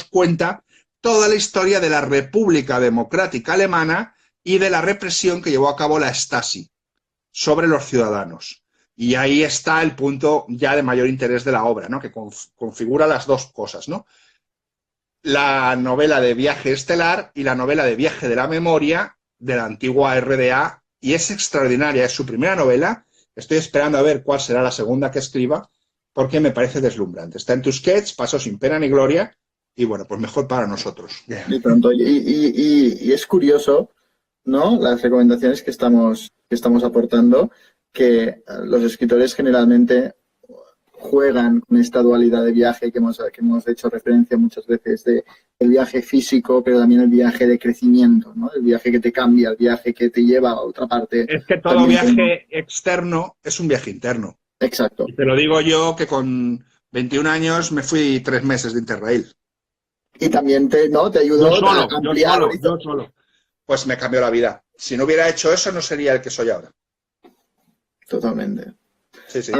cuenta toda la historia de la República Democrática Alemana y de la represión que llevó a cabo la Stasi sobre los ciudadanos. Y ahí está el punto ya de mayor interés de la obra, ¿no? Que configura las dos cosas, ¿no? La novela de Viaje Estelar y la novela de Viaje de la Memoria de la antigua RDA, y es extraordinaria, es su primera novela. Estoy esperando a ver cuál será la segunda que escriba, porque me parece deslumbrante. Está en Tusquets, pasó sin pena ni gloria, y bueno, pues mejor para nosotros. Y pronto, y es curioso, ¿no? Las recomendaciones que estamos aportando, que los escritores generalmente juegan con esta dualidad de viaje que hemos hecho referencia muchas veces, de el viaje físico, pero también el viaje de crecimiento, ¿no? El viaje que te cambia, el viaje que te lleva a otra parte. Es que todo viaje externo es un viaje interno. Exacto. Y te lo digo yo, que con 21 años me fui 3 meses de Interrail. Y también te ayudó a ampliar. Yo solo. Pues me cambió la vida. Si no hubiera hecho eso, no sería el que soy ahora. Totalmente. Sí, sí.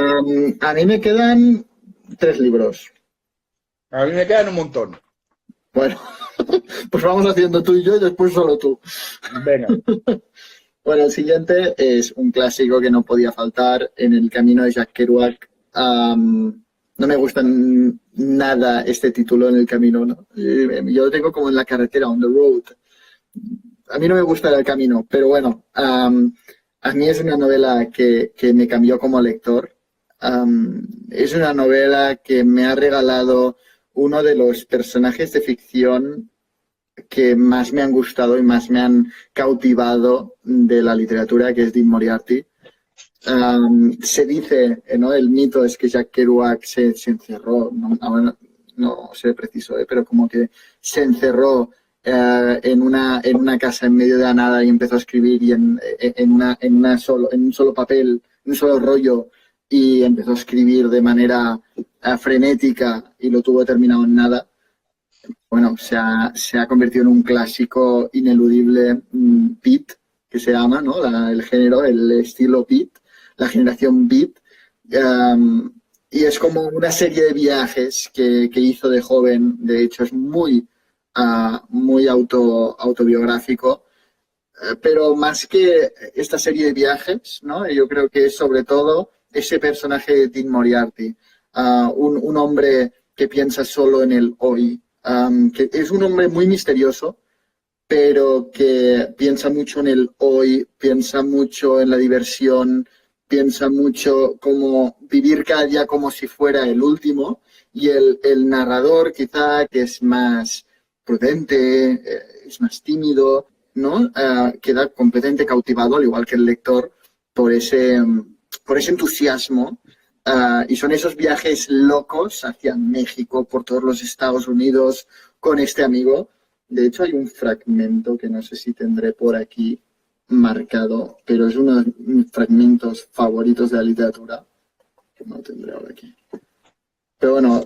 A mí me quedan 3 libros. A mí me quedan un montón. Bueno, pues vamos haciendo tú y yo y después solo tú. Venga. Bueno, el siguiente es un clásico que no podía faltar, En el camino de Jack Kerouac. No me gusta nada este título, En el camino, ¿no? Yo lo tengo como En la carretera, on the road. A mí no me gusta El camino, pero bueno, a mí es una novela que me cambió como lector. Es una novela que me ha regalado uno de los personajes de ficción que más me han gustado y más me han cautivado de la literatura, que es Dean Moriarty. Se dice, ¿no? El mito es que Jack Kerouac se encerró, no sé preciso, pero como que se encerró en una casa en medio de la nada y empezó a escribir y en un solo papel, en un solo rollo, y empezó a escribir de manera frenética y lo tuvo terminado en nada. Bueno, se ha convertido en un clásico ineludible, beat, que se llama, ¿no? El género, el estilo beat, la generación beat, Y es como una serie de viajes que hizo de joven. De hecho, es muy autobiográfico. Pero más que esta serie de viajes, ¿no? Yo creo que es sobre todo ese personaje de Tim Moriarty, un hombre que piensa solo en el hoy, que es un hombre muy misterioso, pero que piensa mucho en el hoy, piensa mucho en la diversión, piensa mucho como vivir cada día como si fuera el último, y el narrador quizá que es más prudente, es más tímido, ¿no? Queda completamente cautivado, al igual que el lector, por ese entusiasmo. Y son esos viajes locos hacia México, por todos los Estados Unidos, con este amigo. De hecho, hay un fragmento que no sé si tendré por aquí marcado, pero es uno de mis fragmentos favoritos de la literatura, que no tendré ahora aquí. Pero bueno,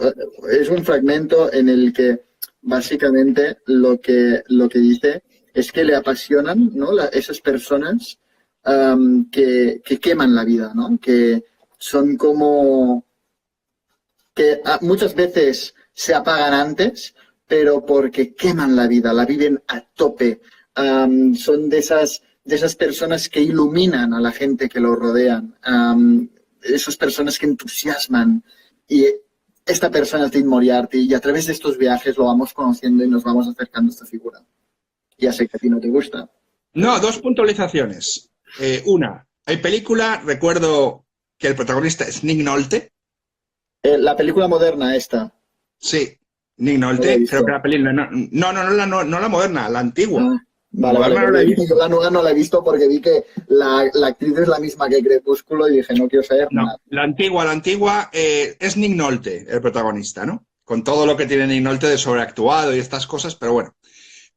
es un fragmento en el que básicamente lo que dice es que le apasionan, ¿no? Esas personas que queman la vida, ¿no? Que son como que muchas veces se apagan antes, pero porque queman la vida, la viven a tope. Son de esas personas que iluminan a la gente que los rodean, esas personas que entusiasman. Y esta persona es Tim Moriarty, y a través de estos viajes lo vamos conociendo y nos vamos acercando a esta figura. Ya sé que a ti no te gusta. No, dos puntualizaciones. Una, hay película, recuerdo que el protagonista es Nick Nolte. La película moderna esta. Sí, Nick Nolte. Creo que la película... No la moderna, la antigua. Vale, No la he visto. Yo la nueva no la he visto porque vi que la actriz es la misma que Crepúsculo y dije, no quiero saber nada. La antigua es Nick Nolte, el protagonista, ¿no? Con todo lo que tiene Nick Nolte de sobreactuado y estas cosas, pero bueno.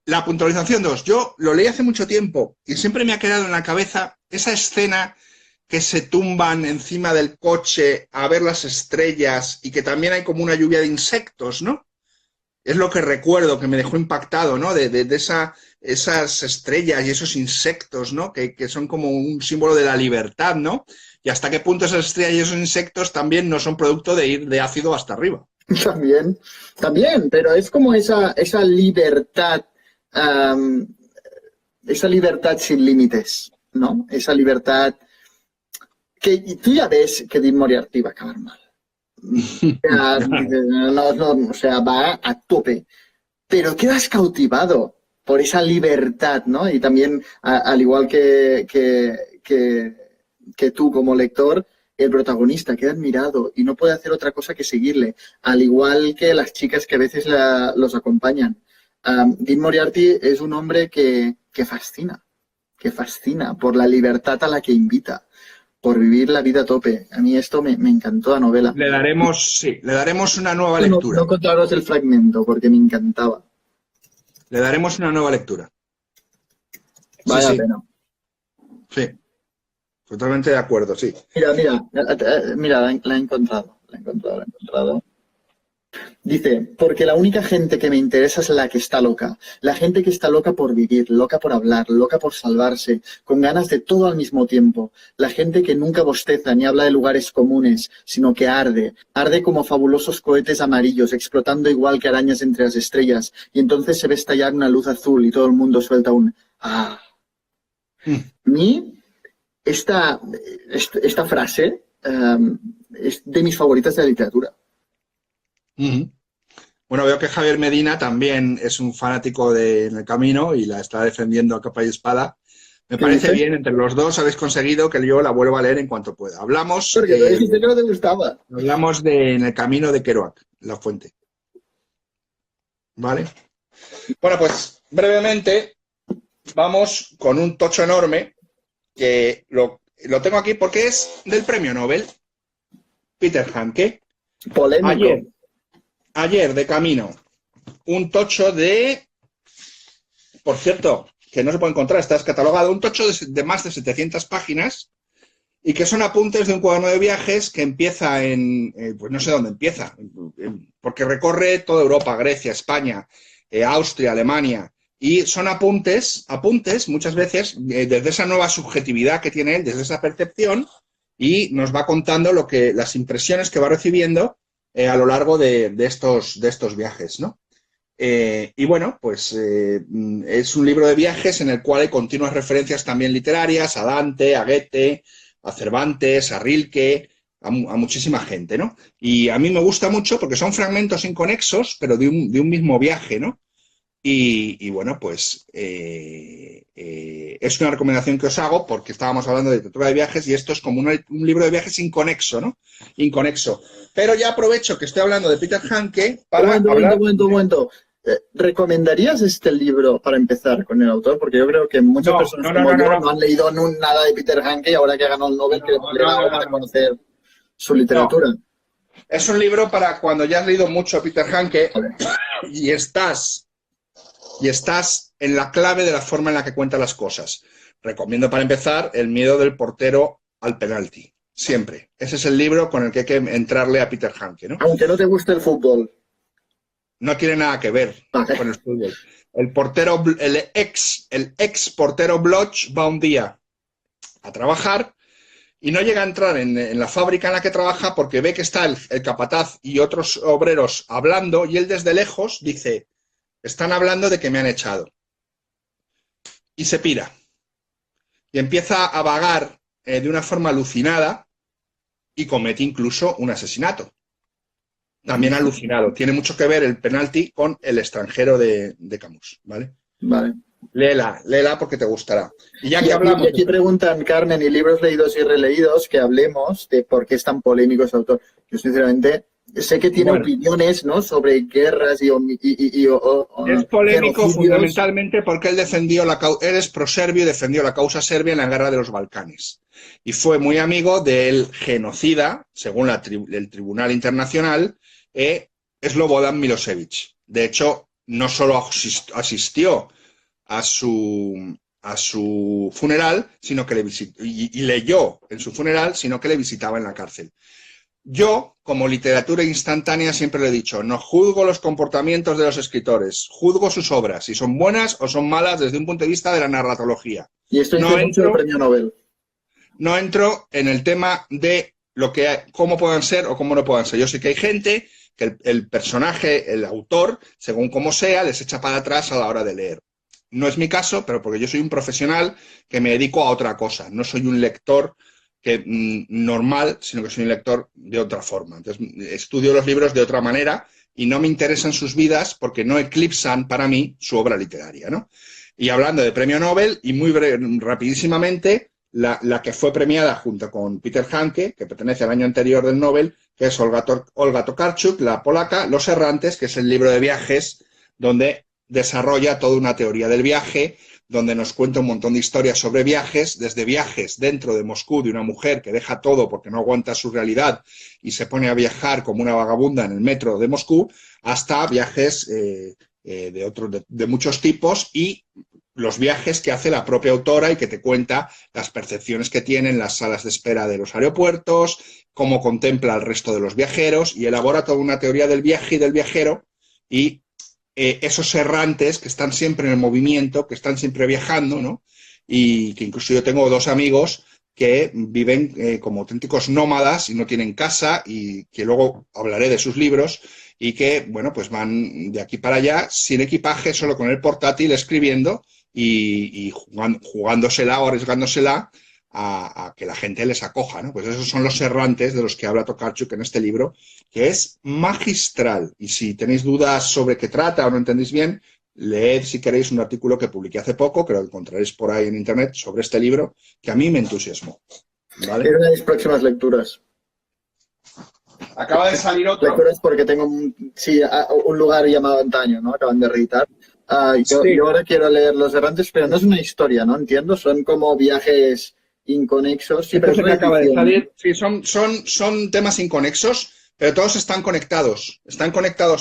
La puntualización 2. Yo lo leí hace mucho tiempo y siempre me ha quedado en la cabeza esa escena que se tumban encima del coche a ver las estrellas y que también hay como una lluvia de insectos, ¿no? Es lo que recuerdo, que me dejó impactado, ¿no? De esas estrellas y esos insectos, ¿no? Que son como un símbolo de la libertad, ¿no? Y hasta qué punto esas estrellas y esos insectos también no son producto de ir de ácido hasta arriba. También, pero es como esa libertad. Esa libertad sin límites, ¿no? Esa libertad que tú ya ves que Tim Moriarty va a acabar mal. O sea, va a tope. Pero quedas cautivado por esa libertad, ¿no? Y también, al igual que tú como lector, el protagonista queda admirado y no puede hacer otra cosa que seguirle, al igual que las chicas que a veces los acompañan. Tim Moriarty es un hombre que fascina por la libertad a la que invita, por vivir la vida a tope. A mí esto me encantó la novela. Le daremos una nueva lectura. No contaros el fragmento porque me encantaba. Le daremos una nueva lectura. Vaya pena. Sí, totalmente de acuerdo, sí. Mira, la he encontrado. Dice, porque la única gente que me interesa es la que está loca. La gente que está loca por vivir, loca por hablar, loca por salvarse, con ganas de todo al mismo tiempo. La gente que nunca bosteza ni habla de lugares comunes, sino que arde. Arde como fabulosos cohetes amarillos, explotando igual que arañas entre las estrellas. Y entonces se ve estallar una luz azul y todo el mundo suelta un ¡ah! A mí, esta frase es de mis favoritas de la literatura. Bueno, veo que Javier Medina también es un fanático de En el Camino y la está defendiendo a capa y espada. Me parece bien, entre los dos habéis conseguido que yo la vuelva a leer en cuanto pueda. Porque me dijiste que no te gustaba. Hablamos de En el Camino de Kerouac, La Fuente. ¿Vale? Bueno, pues brevemente vamos con un tocho enorme que lo tengo aquí porque es del premio Nobel, Peter Handke. Polémico. Ayer, de camino, un tocho de... Por cierto, que no se puede encontrar, está descatalogado, un tocho de más de 700 páginas y que son apuntes de un cuaderno de viajes que empieza pues no sé dónde empieza, porque recorre toda Europa, Grecia, España, Austria, Alemania, y son apuntes muchas veces desde esa nueva subjetividad que tiene él, desde esa percepción, y nos va contando las impresiones que va recibiendo a lo largo de estos viajes, ¿no? Y bueno, pues es un libro de viajes en el cual hay continuas referencias también literarias a Dante, a Goethe, a Cervantes, a Rilke, a muchísima gente, ¿no? Y a mí me gusta mucho porque son fragmentos inconexos, pero de un mismo viaje, ¿no? Y bueno, pues es una recomendación que os hago porque estábamos hablando de literatura de viajes y esto es como un libro de viajes inconexo, ¿no? Inconexo. Pero ya aprovecho que estoy hablando de Peter Handke para Un momento. ¿Recomendarías este libro para empezar con el autor? Porque yo creo que muchas personas no han leído nada de Peter Handke y ahora que ha ganado el Nobel quieren leer algo para conocer su literatura. No. Es un libro para cuando ya has leído mucho a Peter Handke y estás en la clave de la forma en la que cuenta las cosas. Recomiendo para empezar El miedo del portero al penalti. Siempre. Ese es el libro con el que hay que entrarle a Peter Handke, ¿no? Aunque no te guste el fútbol. No tiene nada que ver con el fútbol. El ex portero Bloch va un día a trabajar y no llega a entrar en la fábrica en la que trabaja porque ve que está el capataz y otros obreros hablando y él desde lejos dice: están hablando de que me han echado. Y se pira. Y empieza a vagar de una forma alucinada y comete incluso un asesinato. También alucinado. Tiene mucho que ver el penalti con El extranjero de Camus, ¿vale? Vale. Léela porque te gustará. Y ya que hablamos... Y aquí preguntan, Carmen, y libros leídos y releídos, que hablemos de por qué es tan polémico ese autor. Yo, sinceramente, sé que tiene opiniones, ¿no?, sobre guerras y es polémico fundamentalmente porque él es proserbio y defendió la causa serbia en la guerra de los Balcanes. Y fue muy amigo del genocida, según el Tribunal Internacional, Slobodan Milosevic. De hecho, no solo asistió a su funeral, sino que le visitó, y leyó en su funeral, sino que le visitaba en la cárcel. Yo, como literatura instantánea, siempre le he dicho, no juzgo los comportamientos de los escritores, juzgo sus obras, si son buenas o son malas desde un punto de vista de la narratología. Y esto dice mucho del premio Nobel. No entro en el tema de cómo puedan ser o cómo no puedan ser. Yo sé que hay gente que el personaje, el autor, según como sea, les echa para atrás a la hora de leer. No es mi caso, pero porque yo soy un profesional que me dedico a otra cosa. No soy un lector normal, sino que soy un lector de otra forma. Entonces, estudio los libros de otra manera y no me interesan sus vidas porque no eclipsan para mí su obra literaria, ¿no? Y hablando de premio Nobel, y muy rapidísimamente, la que fue premiada junto con Peter Handke, que pertenece al año anterior del Nobel, que es Olga Tokarczuk, la polaca, Los errantes, que es el libro de viajes, donde desarrolla toda una teoría del viaje, donde nos cuenta un montón de historias sobre viajes, desde viajes dentro de Moscú de una mujer que deja todo porque no aguanta su realidad y se pone a viajar como una vagabunda en el metro de Moscú, hasta viajes de muchos tipos y los viajes que hace la propia autora y que te cuenta las percepciones que tiene en las salas de espera de los aeropuertos, cómo contempla al resto de los viajeros y elabora toda una teoría del viaje y del viajero y esos errantes que están siempre en el movimiento, que están siempre viajando, ¿no? Y que incluso yo tengo dos amigos que viven como auténticos nómadas y no tienen casa y que luego hablaré de sus libros y que, bueno, pues van de aquí para allá sin equipaje, solo con el portátil, escribiendo y jugándosela o arriesgándosela a que la gente les acoja, ¿no? Pues esos son los errantes de los que habla Tokarczuk en este libro, que es magistral. Y si tenéis dudas sobre qué trata o no entendéis bien, leed, si queréis, un artículo que publiqué hace poco, que lo encontraréis por ahí en internet, sobre este libro, que a mí me entusiasmó. ¿Vale? Es una de mis próximas lecturas. Acaba de salir otro. Lecturas porque tengo un lugar llamado Antaño, ¿no? Acaban de reeditar. Yo ahora quiero leer Los errantes, pero no es una historia, ¿no? Entiendo, son como viajes inconexos. Sí, pero que acaba de salir. Sí, son temas inconexos, pero todos están conectados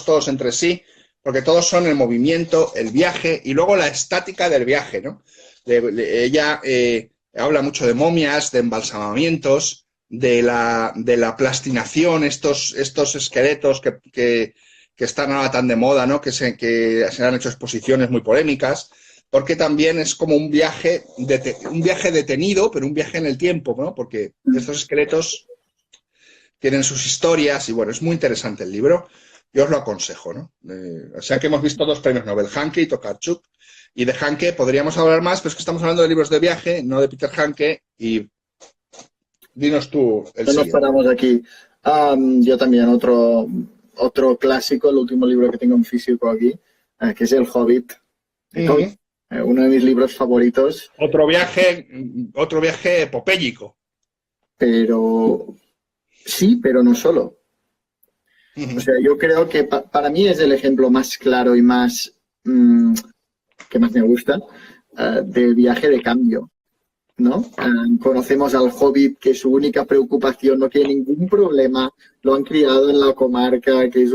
todos entre sí, porque todos son el movimiento, el viaje y luego la estática del viaje, ¿no? Ella habla mucho de momias, de embalsamamientos, de la plastinación, estos esqueletos que están ahora tan de moda, ¿no? Que se han hecho exposiciones muy polémicas. porque también es como un viaje detenido, pero un viaje en el tiempo, ¿no? Porque estos esqueletos tienen sus historias y bueno, es muy interesante el libro. Yo os lo aconsejo, ¿no? O sea que hemos visto 2 premios Nobel, Hanke y Tokarczuk. Y de Hanke podríamos hablar más, pero es que estamos hablando de libros de viaje, no de Peter Hanke. Y dinos tú el No nos siguiente. paramos aquí. Yo también, otro clásico, el último libro que tengo en físico aquí, que es El Hobbit. Uno de mis libros favoritos. Otro viaje epopélico. Pero sí, pero no solo. O sea, yo creo que para mí es el ejemplo más claro y más que más me gusta de viaje de cambio, ¿no? Conocemos al Hobbit, que su única preocupación, no tiene ningún problema, lo han criado en la comarca, que es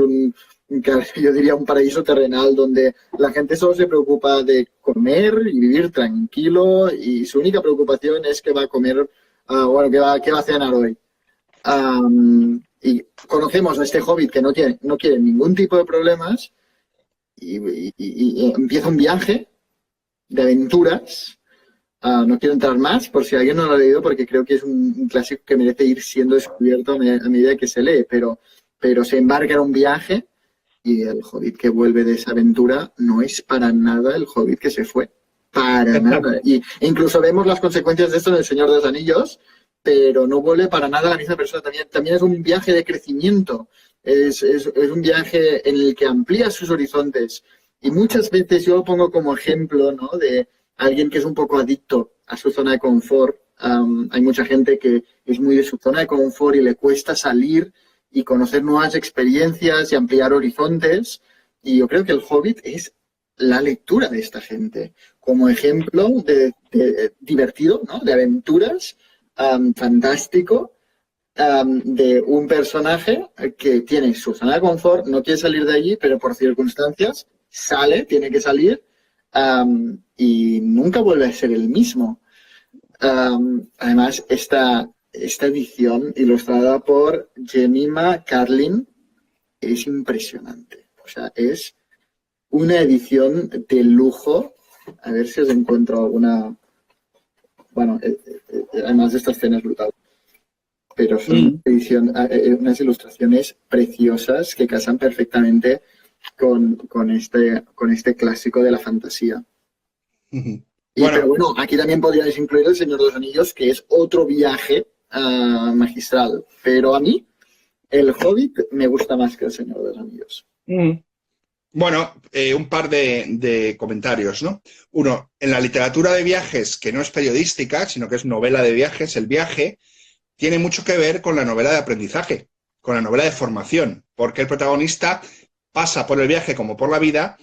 yo diría un paraíso terrenal, donde la gente solo se preocupa de comer y vivir tranquilo, y su única preocupación es que va a comer, que va a cenar hoy. Y conocemos a este Hobbit que no quiere ningún tipo de problemas y empieza un viaje de aventuras. No quiero entrar más por si alguien no lo ha leído, porque creo que es un clásico que merece ir siendo descubierto a medida que se lee, pero se embarca en un viaje y el Hobbit que vuelve de esa aventura no es para nada el Hobbit que se fue. Para nada. Y incluso vemos las consecuencias de esto en El Señor de los Anillos, pero no vuelve para nada la misma persona. También es un viaje de crecimiento, es un viaje en el que amplía sus horizontes. Y muchas veces yo lo pongo como ejemplo, ¿no?, de alguien que es un poco adicto a su zona de confort. Hay mucha gente que es muy de su zona de confort y le cuesta salir y conocer nuevas experiencias y ampliar horizontes. Y yo creo que El Hobbit es la lectura de esta gente, como ejemplo de divertido, ¿no?, de aventuras, fantástico, de un personaje que tiene su zona de confort, no quiere salir de allí, pero por circunstancias tiene que salir, y nunca vuelve a ser el mismo. Además, esta edición ilustrada por Jemima Carlin es impresionante. O sea, es una edición de lujo. A ver si os encuentro alguna. Bueno, además esta escena es brutal. Pero son unas ilustraciones preciosas que casan perfectamente con este clásico de la fantasía. Pero bueno, aquí también podríais incluir El Señor de los Anillos, que es otro viaje magistral. Pero a mí, El Hobbit me gusta más que El Señor de los Anillos. Bueno, un par de comentarios, ¿no? Uno, en la literatura de viajes, que no es periodística, sino que es novela de viajes, el viaje tiene mucho que ver con la novela de aprendizaje, con la novela de formación, porque el protagonista pasa por el viaje como por la vida,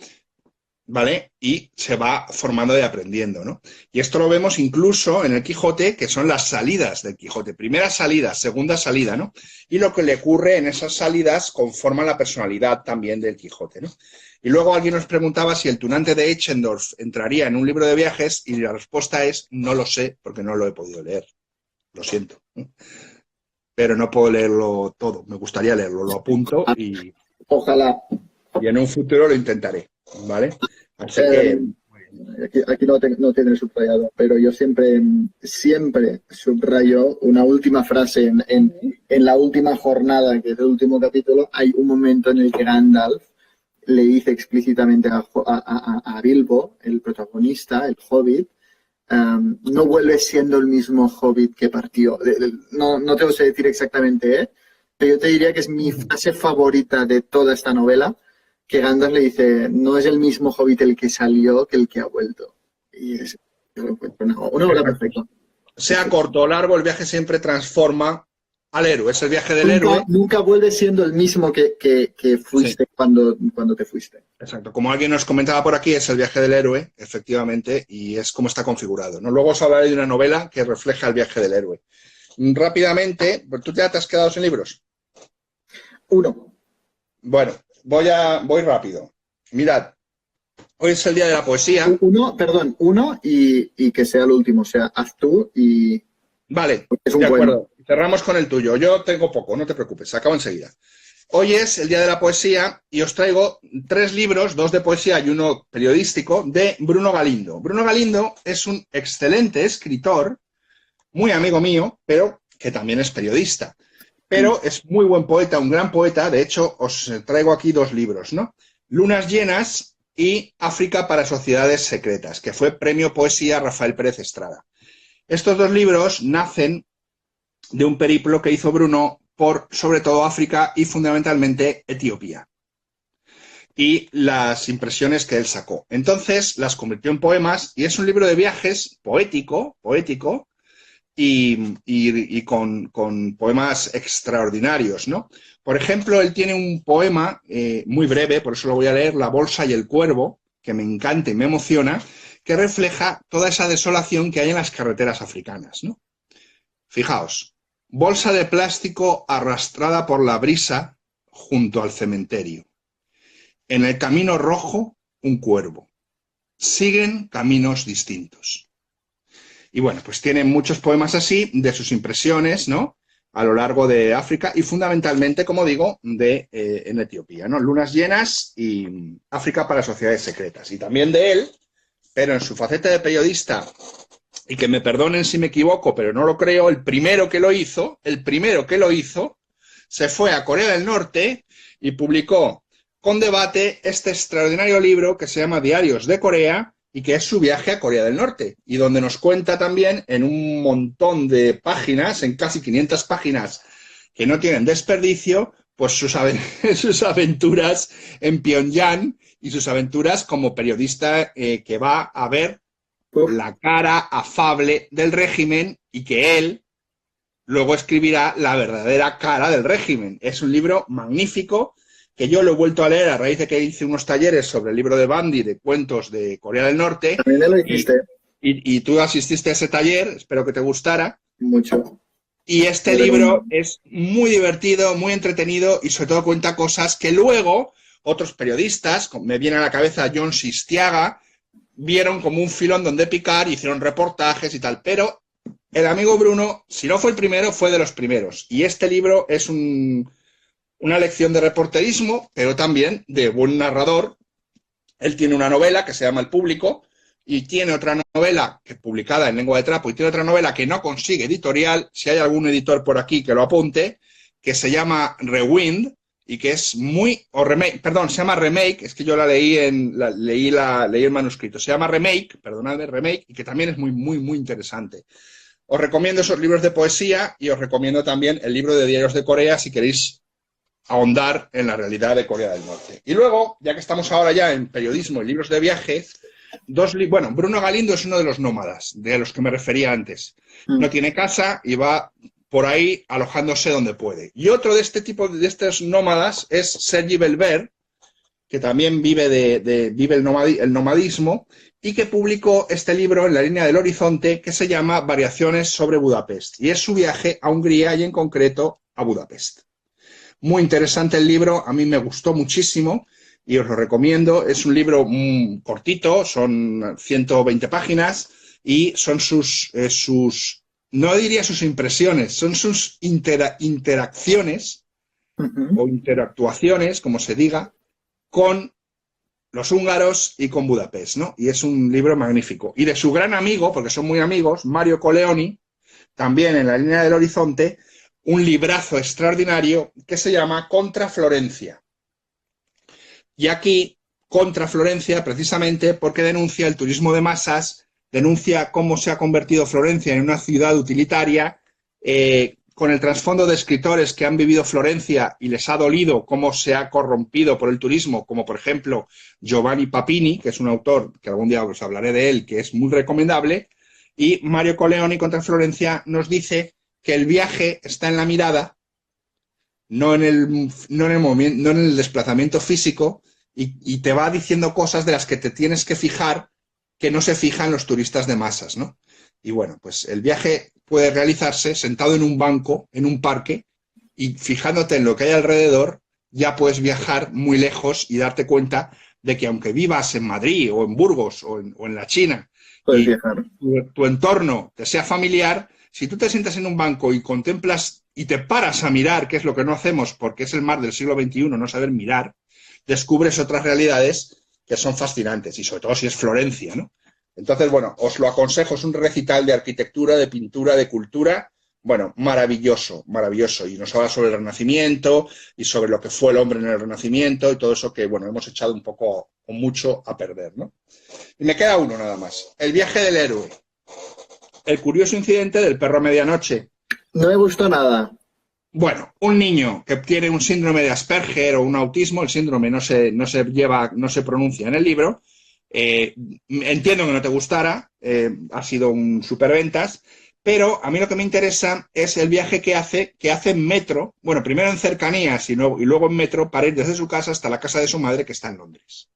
¿vale? Y se va formando y aprendiendo, ¿no? Y esto lo vemos incluso en el Quijote, que son las salidas del Quijote. Primera salida, segunda salida, ¿no? Y lo que le ocurre en esas salidas conforma la personalidad también del Quijote, ¿no? Y luego alguien nos preguntaba si el tunante de Eichendorff entraría en un libro de viajes, y la respuesta es no lo sé, porque no lo he podido leer. Lo siento. Pero no puedo leerlo todo. Me gustaría leerlo. Lo apunto y... Ojalá. Y en un futuro lo intentaré, ¿vale? Así que... Aquí no tiene subrayado, pero yo siempre subrayo una última frase en la última jornada, que es el último capítulo. Hay un momento en el que Gandalf le dice explícitamente a Bilbo, el protagonista, el Hobbit, no vuelve siendo el mismo Hobbit que partió. No te lo sé decir exactamente, pero yo te diría que es mi frase favorita de toda esta novela, que Gandalf le dice, no es el mismo Hobbit el que salió que el que ha vuelto. Y yo lo encuentro una obra perfecta. Sea corto o largo, el viaje siempre transforma al héroe. Es el viaje del héroe. Nunca vuelve siendo el mismo que fuiste, sí, cuando te fuiste. Exacto. Como alguien nos comentaba por aquí, es el viaje del héroe, efectivamente, y es como está configurado, ¿no? Luego os hablaré de una novela que refleja el viaje del héroe. Rápidamente, ¿tú ya te has quedado sin libros? Uno. Bueno, voy rápido. Mirad, hoy es el día de la poesía. Uno y que sea el último, o sea, haz tú y... Vale, de acuerdo. Cerramos con el tuyo. Yo tengo poco, no te preocupes, acabo enseguida. Hoy es el Día de la Poesía y os traigo 3 libros, 2 de poesía y uno periodístico, de Bruno Galindo. Bruno Galindo es un excelente escritor, muy amigo mío, pero que también es periodista. Pero es muy buen poeta, un gran poeta. De hecho, os traigo aquí 2 libros, ¿no? Lunas llenas y África para sociedades secretas, que fue premio poesía Rafael Pérez Estrada. Estos 2 libros nacen de un periplo que hizo Bruno por, sobre todo, África y fundamentalmente Etiopía. Y las impresiones que él sacó. Entonces las convirtió en poemas y es un libro de viajes poético, y con poemas extraordinarios, ¿no? Por ejemplo, él tiene un poema muy breve, por eso lo voy a leer, La bolsa y el cuervo, que me encanta y me emociona, que refleja toda esa desolación que hay en las carreteras africanas, ¿no? Fijaos, bolsa de plástico arrastrada por la brisa junto al cementerio. En el camino rojo, un cuervo. Siguen caminos distintos. Y bueno, pues tiene muchos poemas así, de sus impresiones, ¿no? A lo largo de África y fundamentalmente, como digo, en Etiopía, ¿no? Lunas llenas y África para sociedades secretas. Y también de él, pero en su faceta de periodista, y que me perdonen si me equivoco, pero no lo creo, el primero que lo hizo, se fue a Corea del Norte y publicó con debate este extraordinario libro que se llama Diarios de Corea y que es su viaje a Corea del Norte y donde nos cuenta también en un montón de páginas, en casi 500 páginas que no tienen desperdicio, pues sus aventuras en Pyongyang y sus aventuras como periodista que va a ver la cara afable del régimen y que él luego escribirá la verdadera cara del régimen. Es un libro magnífico que yo lo he vuelto a leer a raíz de que hice unos talleres sobre el libro de Bandi de cuentos de Corea del Norte. También me lo hiciste. Y tú asististe a ese taller, espero que te gustara. Mucho. Y este libro es muy divertido, muy entretenido y sobre todo cuenta cosas que luego otros periodistas, me viene a la cabeza John Sistiaga, vieron como un filón donde picar, hicieron reportajes y tal, pero el amigo Bruno, si no fue el primero, fue de los primeros. Y este libro es una lección de reporterismo, pero también de buen narrador. Él tiene una novela que se llama El Público y tiene otra novela que publicada en lengua de trapo y tiene otra novela que no consigue editorial, si hay algún editor por aquí que lo apunte, que se llama Rewind y que es se llama Remake, es que yo la leí leí el manuscrito, se llama Remake y que también es muy, muy, muy interesante. Os recomiendo esos libros de poesía y os recomiendo también el libro de Diarios de Corea si queréis ahondar en la realidad de Corea del Norte. Y luego, ya que estamos ahora ya en periodismo y libros de viaje, Bruno Galindo es uno de los nómadas, de los que me refería antes. No tiene casa y va por ahí alojándose donde puede. Y otro de este tipo de estos nómadas es Sergi Belver, que también vive el nomadismo y que publicó este libro en la línea del horizonte que se llama Variaciones sobre Budapest. Y es su viaje a Hungría y en concreto a Budapest. Muy interesante el libro, a mí me gustó muchísimo y os lo recomiendo. Es un libro cortito, son 120 páginas y son no diría sus impresiones, son sus interacciones o interactuaciones, como se diga, con los húngaros y con Budapest, ¿no? Y es un libro magnífico. Y de su gran amigo, porque son muy amigos, Mario Coleoni, también en la línea del horizonte, un librazo extraordinario que se llama Contra Florencia. Y aquí, Contra Florencia, precisamente porque denuncia el turismo de masas, denuncia cómo se ha convertido Florencia en una ciudad utilitaria, con el trasfondo de escritores que han vivido Florencia y les ha dolido cómo se ha corrompido por el turismo, como por ejemplo Giovanni Papini, que es un autor que algún día os hablaré de él, que es muy recomendable, y Mario Coleoni Contra Florencia nos dice que el viaje está en la mirada, no en el desplazamiento físico, y te va diciendo cosas de las que te tienes que fijar que no se fijan los turistas de masas, ¿no? Y bueno, pues el viaje puede realizarse sentado en un banco, en un parque, y fijándote en lo que hay alrededor, ya puedes viajar muy lejos y darte cuenta de que aunque vivas en Madrid o en Burgos o en la China, y tu entorno te sea familiar, si tú te sientas en un banco y contemplas y te paras a mirar, que es lo que no hacemos porque es el mar del siglo XXI, no saber mirar, descubres otras realidades que son fascinantes, y sobre todo si es Florencia, ¿no? Entonces, bueno, os lo aconsejo, es un recital de arquitectura, de pintura, de cultura, bueno, maravilloso, maravilloso, y nos habla sobre el Renacimiento y sobre lo que fue el hombre en el Renacimiento y todo eso que, bueno, hemos echado un poco o mucho a perder, ¿no? Y me queda uno nada más, El viaje del héroe, el curioso incidente del perro a medianoche. No me gustó nada. Bueno, un niño que tiene un síndrome de Asperger o un autismo, el síndrome no se pronuncia en el libro. Entiendo que no te gustara, ha sido un superventas, pero a mí lo que me interesa es el viaje que hace en metro, bueno, primero en cercanías y luego en metro, para ir desde su casa hasta la casa de su madre, que está en Londres.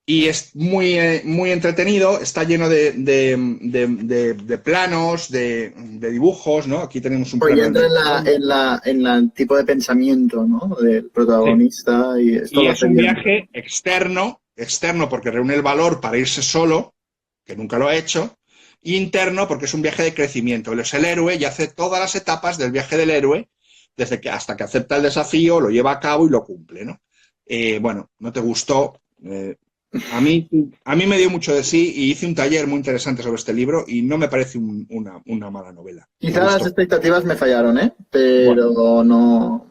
Y es muy entretenido, está lleno de planos, de dibujos, ¿no? Aquí tenemos un plano. Y entra en el tipo de pensamiento, ¿no? Del protagonista. Sí. Y es un viaje externo porque reúne el valor para irse solo, que nunca lo ha hecho, e interno porque es un viaje de crecimiento. Él es el héroe y hace todas las etapas del viaje del héroe, hasta que acepta el desafío, lo lleva a cabo y lo cumple, ¿no? Bueno, no te gustó. A mí me dio mucho de sí y hice un taller muy interesante sobre este libro y no me parece una mala novela. Quizás las expectativas me fallaron, pero bueno, no...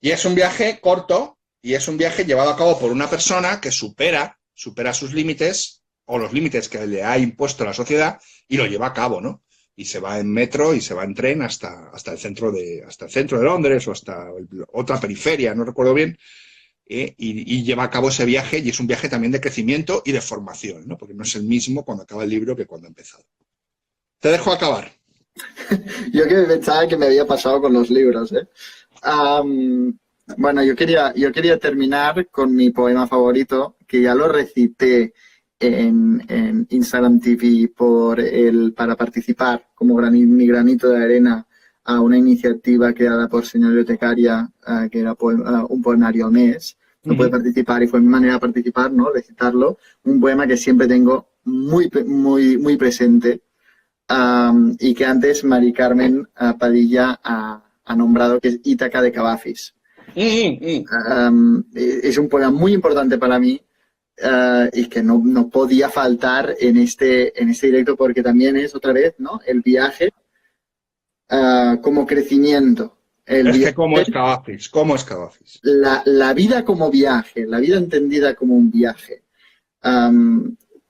Y es un viaje corto y es un viaje llevado a cabo por una persona que supera sus límites o los límites que le ha impuesto la sociedad y lo lleva a cabo, ¿no? Y se va en metro y se va en tren hasta el centro de Londres o hasta otra periferia, no recuerdo bien. Y lleva a cabo ese viaje y es un viaje también de crecimiento y de formación, ¿no? Porque no es el mismo cuando acaba el libro que cuando ha empezado. Te dejo acabar. Yo que pensaba que me había pasado con los libros, bueno, yo quería terminar con mi poema favorito, que ya lo recité en Instagram TV para participar como mi granito de arena a una iniciativa creada por Señora Bibliotecaria, que era un poemario al mes. No pude participar y fue mi manera de participar, ¿no? Recitarlo. Un poema que siempre tengo muy, muy, muy presente y que antes Mari Carmen Padilla ha nombrado, que es Ítaca de Cavafis. Es un poema muy importante para mí y que no podía faltar en este directo porque también es, otra vez, ¿no? El viaje como crecimiento. ¿Cómo es Cavafis? ¿Cómo es Cavafis? La vida como viaje, la vida entendida como un viaje.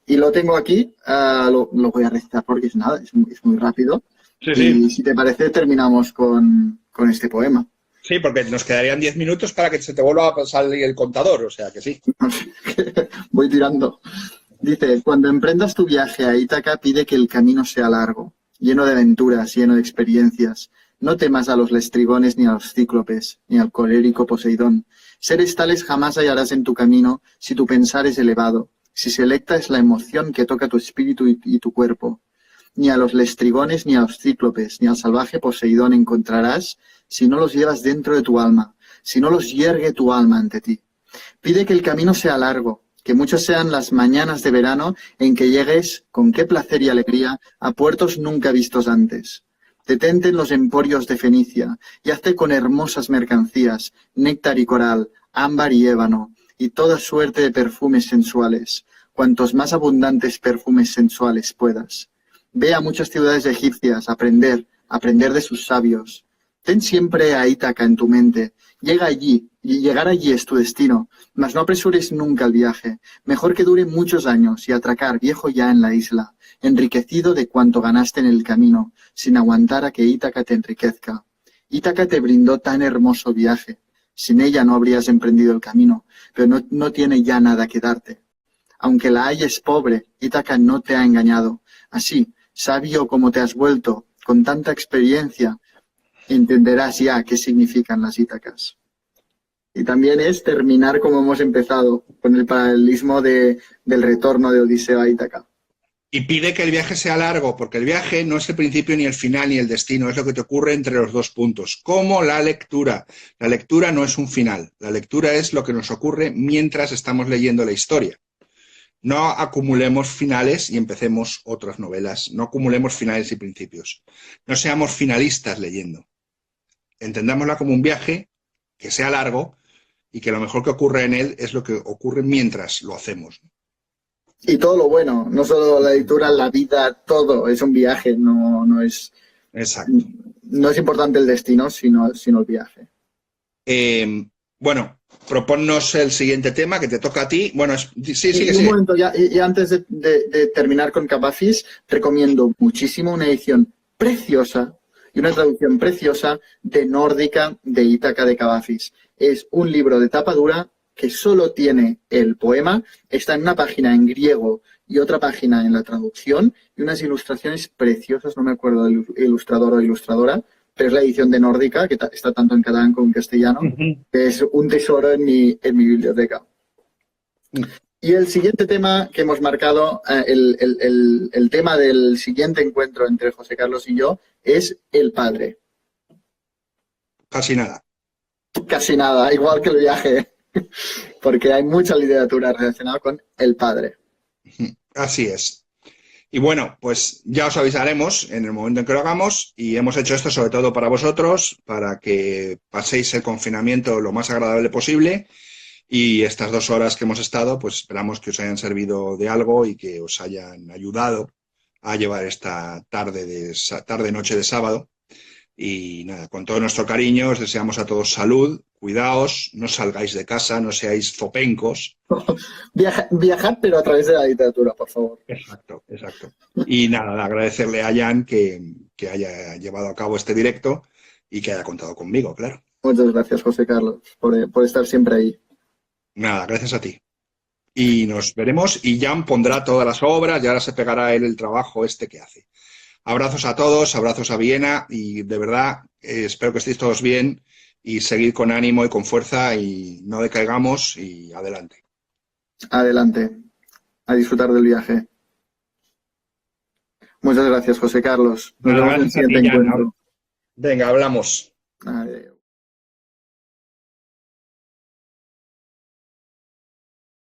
Y lo tengo aquí, lo voy a recitar porque es muy rápido. Sí. Y si te parece, terminamos con este poema. Sí, porque nos quedarían 10 minutos para que se te vuelva a salir el contador, o sea que sí. Voy tirando. Dice, cuando emprendas tu viaje a Ítaca, pide que el camino sea largo, lleno de aventuras, lleno de experiencias. No temas a los lestrigones ni a los cíclopes, ni al colérico Poseidón. Seres tales jamás hallarás en tu camino si tu pensar es elevado, si selecta es la emoción que toca tu espíritu y tu cuerpo. Ni a los lestrigones ni a los cíclopes, ni al salvaje Poseidón encontrarás si no los llevas dentro de tu alma, si no los yergue tu alma ante ti. Pide que el camino sea largo, que muchas sean las mañanas de verano en que llegues, con qué placer y alegría, a puertos nunca vistos antes. Detente en los emporios de Fenicia y hazte con hermosas mercancías, néctar y coral, ámbar y ébano, y toda suerte de perfumes sensuales, cuantos más abundantes perfumes sensuales puedas. Ve a muchas ciudades egipcias, aprender de sus sabios. Ten siempre a Ítaca en tu mente. Llega allí, y llegar allí es tu destino, mas no apresures nunca el viaje. Mejor que dure muchos años y atracar viejo ya en la isla, enriquecido de cuanto ganaste en el camino, sin aguantar a que Ítaca te enriquezca. Ítaca te brindó tan hermoso viaje. Sin ella no habrías emprendido el camino, pero no tiene ya nada que darte. Aunque la halles pobre, Ítaca no te ha engañado. Así, sabio como te has vuelto, con tanta experiencia, entenderás ya qué significan las Ítacas. Y también es terminar como hemos empezado, con el paralelismo del retorno de Odiseo a Ítaca. Y pide que el viaje sea largo, porque el viaje no es el principio ni el final ni el destino, es lo que te ocurre entre los dos puntos. Como la lectura. La lectura no es un final, la lectura es lo que nos ocurre mientras estamos leyendo la historia. No acumulemos finales y empecemos otras novelas. No acumulemos finales y principios. No seamos finalistas leyendo. Entendámosla como un viaje que sea largo y que lo mejor que ocurre en él es lo que ocurre mientras lo hacemos. Y todo lo bueno, no solo la lectura, la vida, todo es un viaje, no es... Exacto. No es importante el destino, sino el viaje. Bueno, proponnos el siguiente tema que te toca a ti. Bueno, sí. Un momento, ya antes de terminar con Capafis, recomiendo muchísimo una edición preciosa y una traducción preciosa de Nórdica de Ítaca de Cavafis. Es un libro de tapa dura que solo tiene el poema, está en una página en griego y otra página en la traducción y unas ilustraciones preciosas, no me acuerdo del ilustrador o ilustradora, pero es la edición de Nórdica, que está tanto en catalán como en castellano, que es un tesoro en mi biblioteca. Y el siguiente tema que hemos marcado, el tema del siguiente encuentro entre José Carlos y yo, es el padre. Casi nada. Casi nada, igual que el viaje, porque hay mucha literatura relacionada con el padre. Así es. Y bueno, pues ya os avisaremos en el momento en que lo hagamos y hemos hecho esto sobre todo para vosotros, para que paséis el confinamiento lo más agradable posible y estas 2 horas que hemos estado, pues esperamos que os hayan servido de algo y que os hayan ayudado a llevar esta tarde-noche de sábado. Y nada, con todo nuestro cariño os deseamos a todos salud, cuidaos, no salgáis de casa, no seáis zopencos. Viajad, pero a través de la literatura, por favor. Exacto. Y nada, agradecerle a Jan que haya llevado a cabo este directo y que haya contado conmigo, claro. Muchas gracias, José Carlos, por estar siempre ahí. Nada, gracias a ti. Y nos veremos y Jan pondrá todas las obras y ahora se pegará él el trabajo este que hace. Abrazos a todos, abrazos a Viena y de verdad espero que estéis todos bien y seguid con ánimo y con fuerza y no decaigamos y adelante. Adelante, a disfrutar del viaje. Muchas gracias, José Carlos. Nos vemos en el siguiente encuentro. Venga, hablamos. Adiós.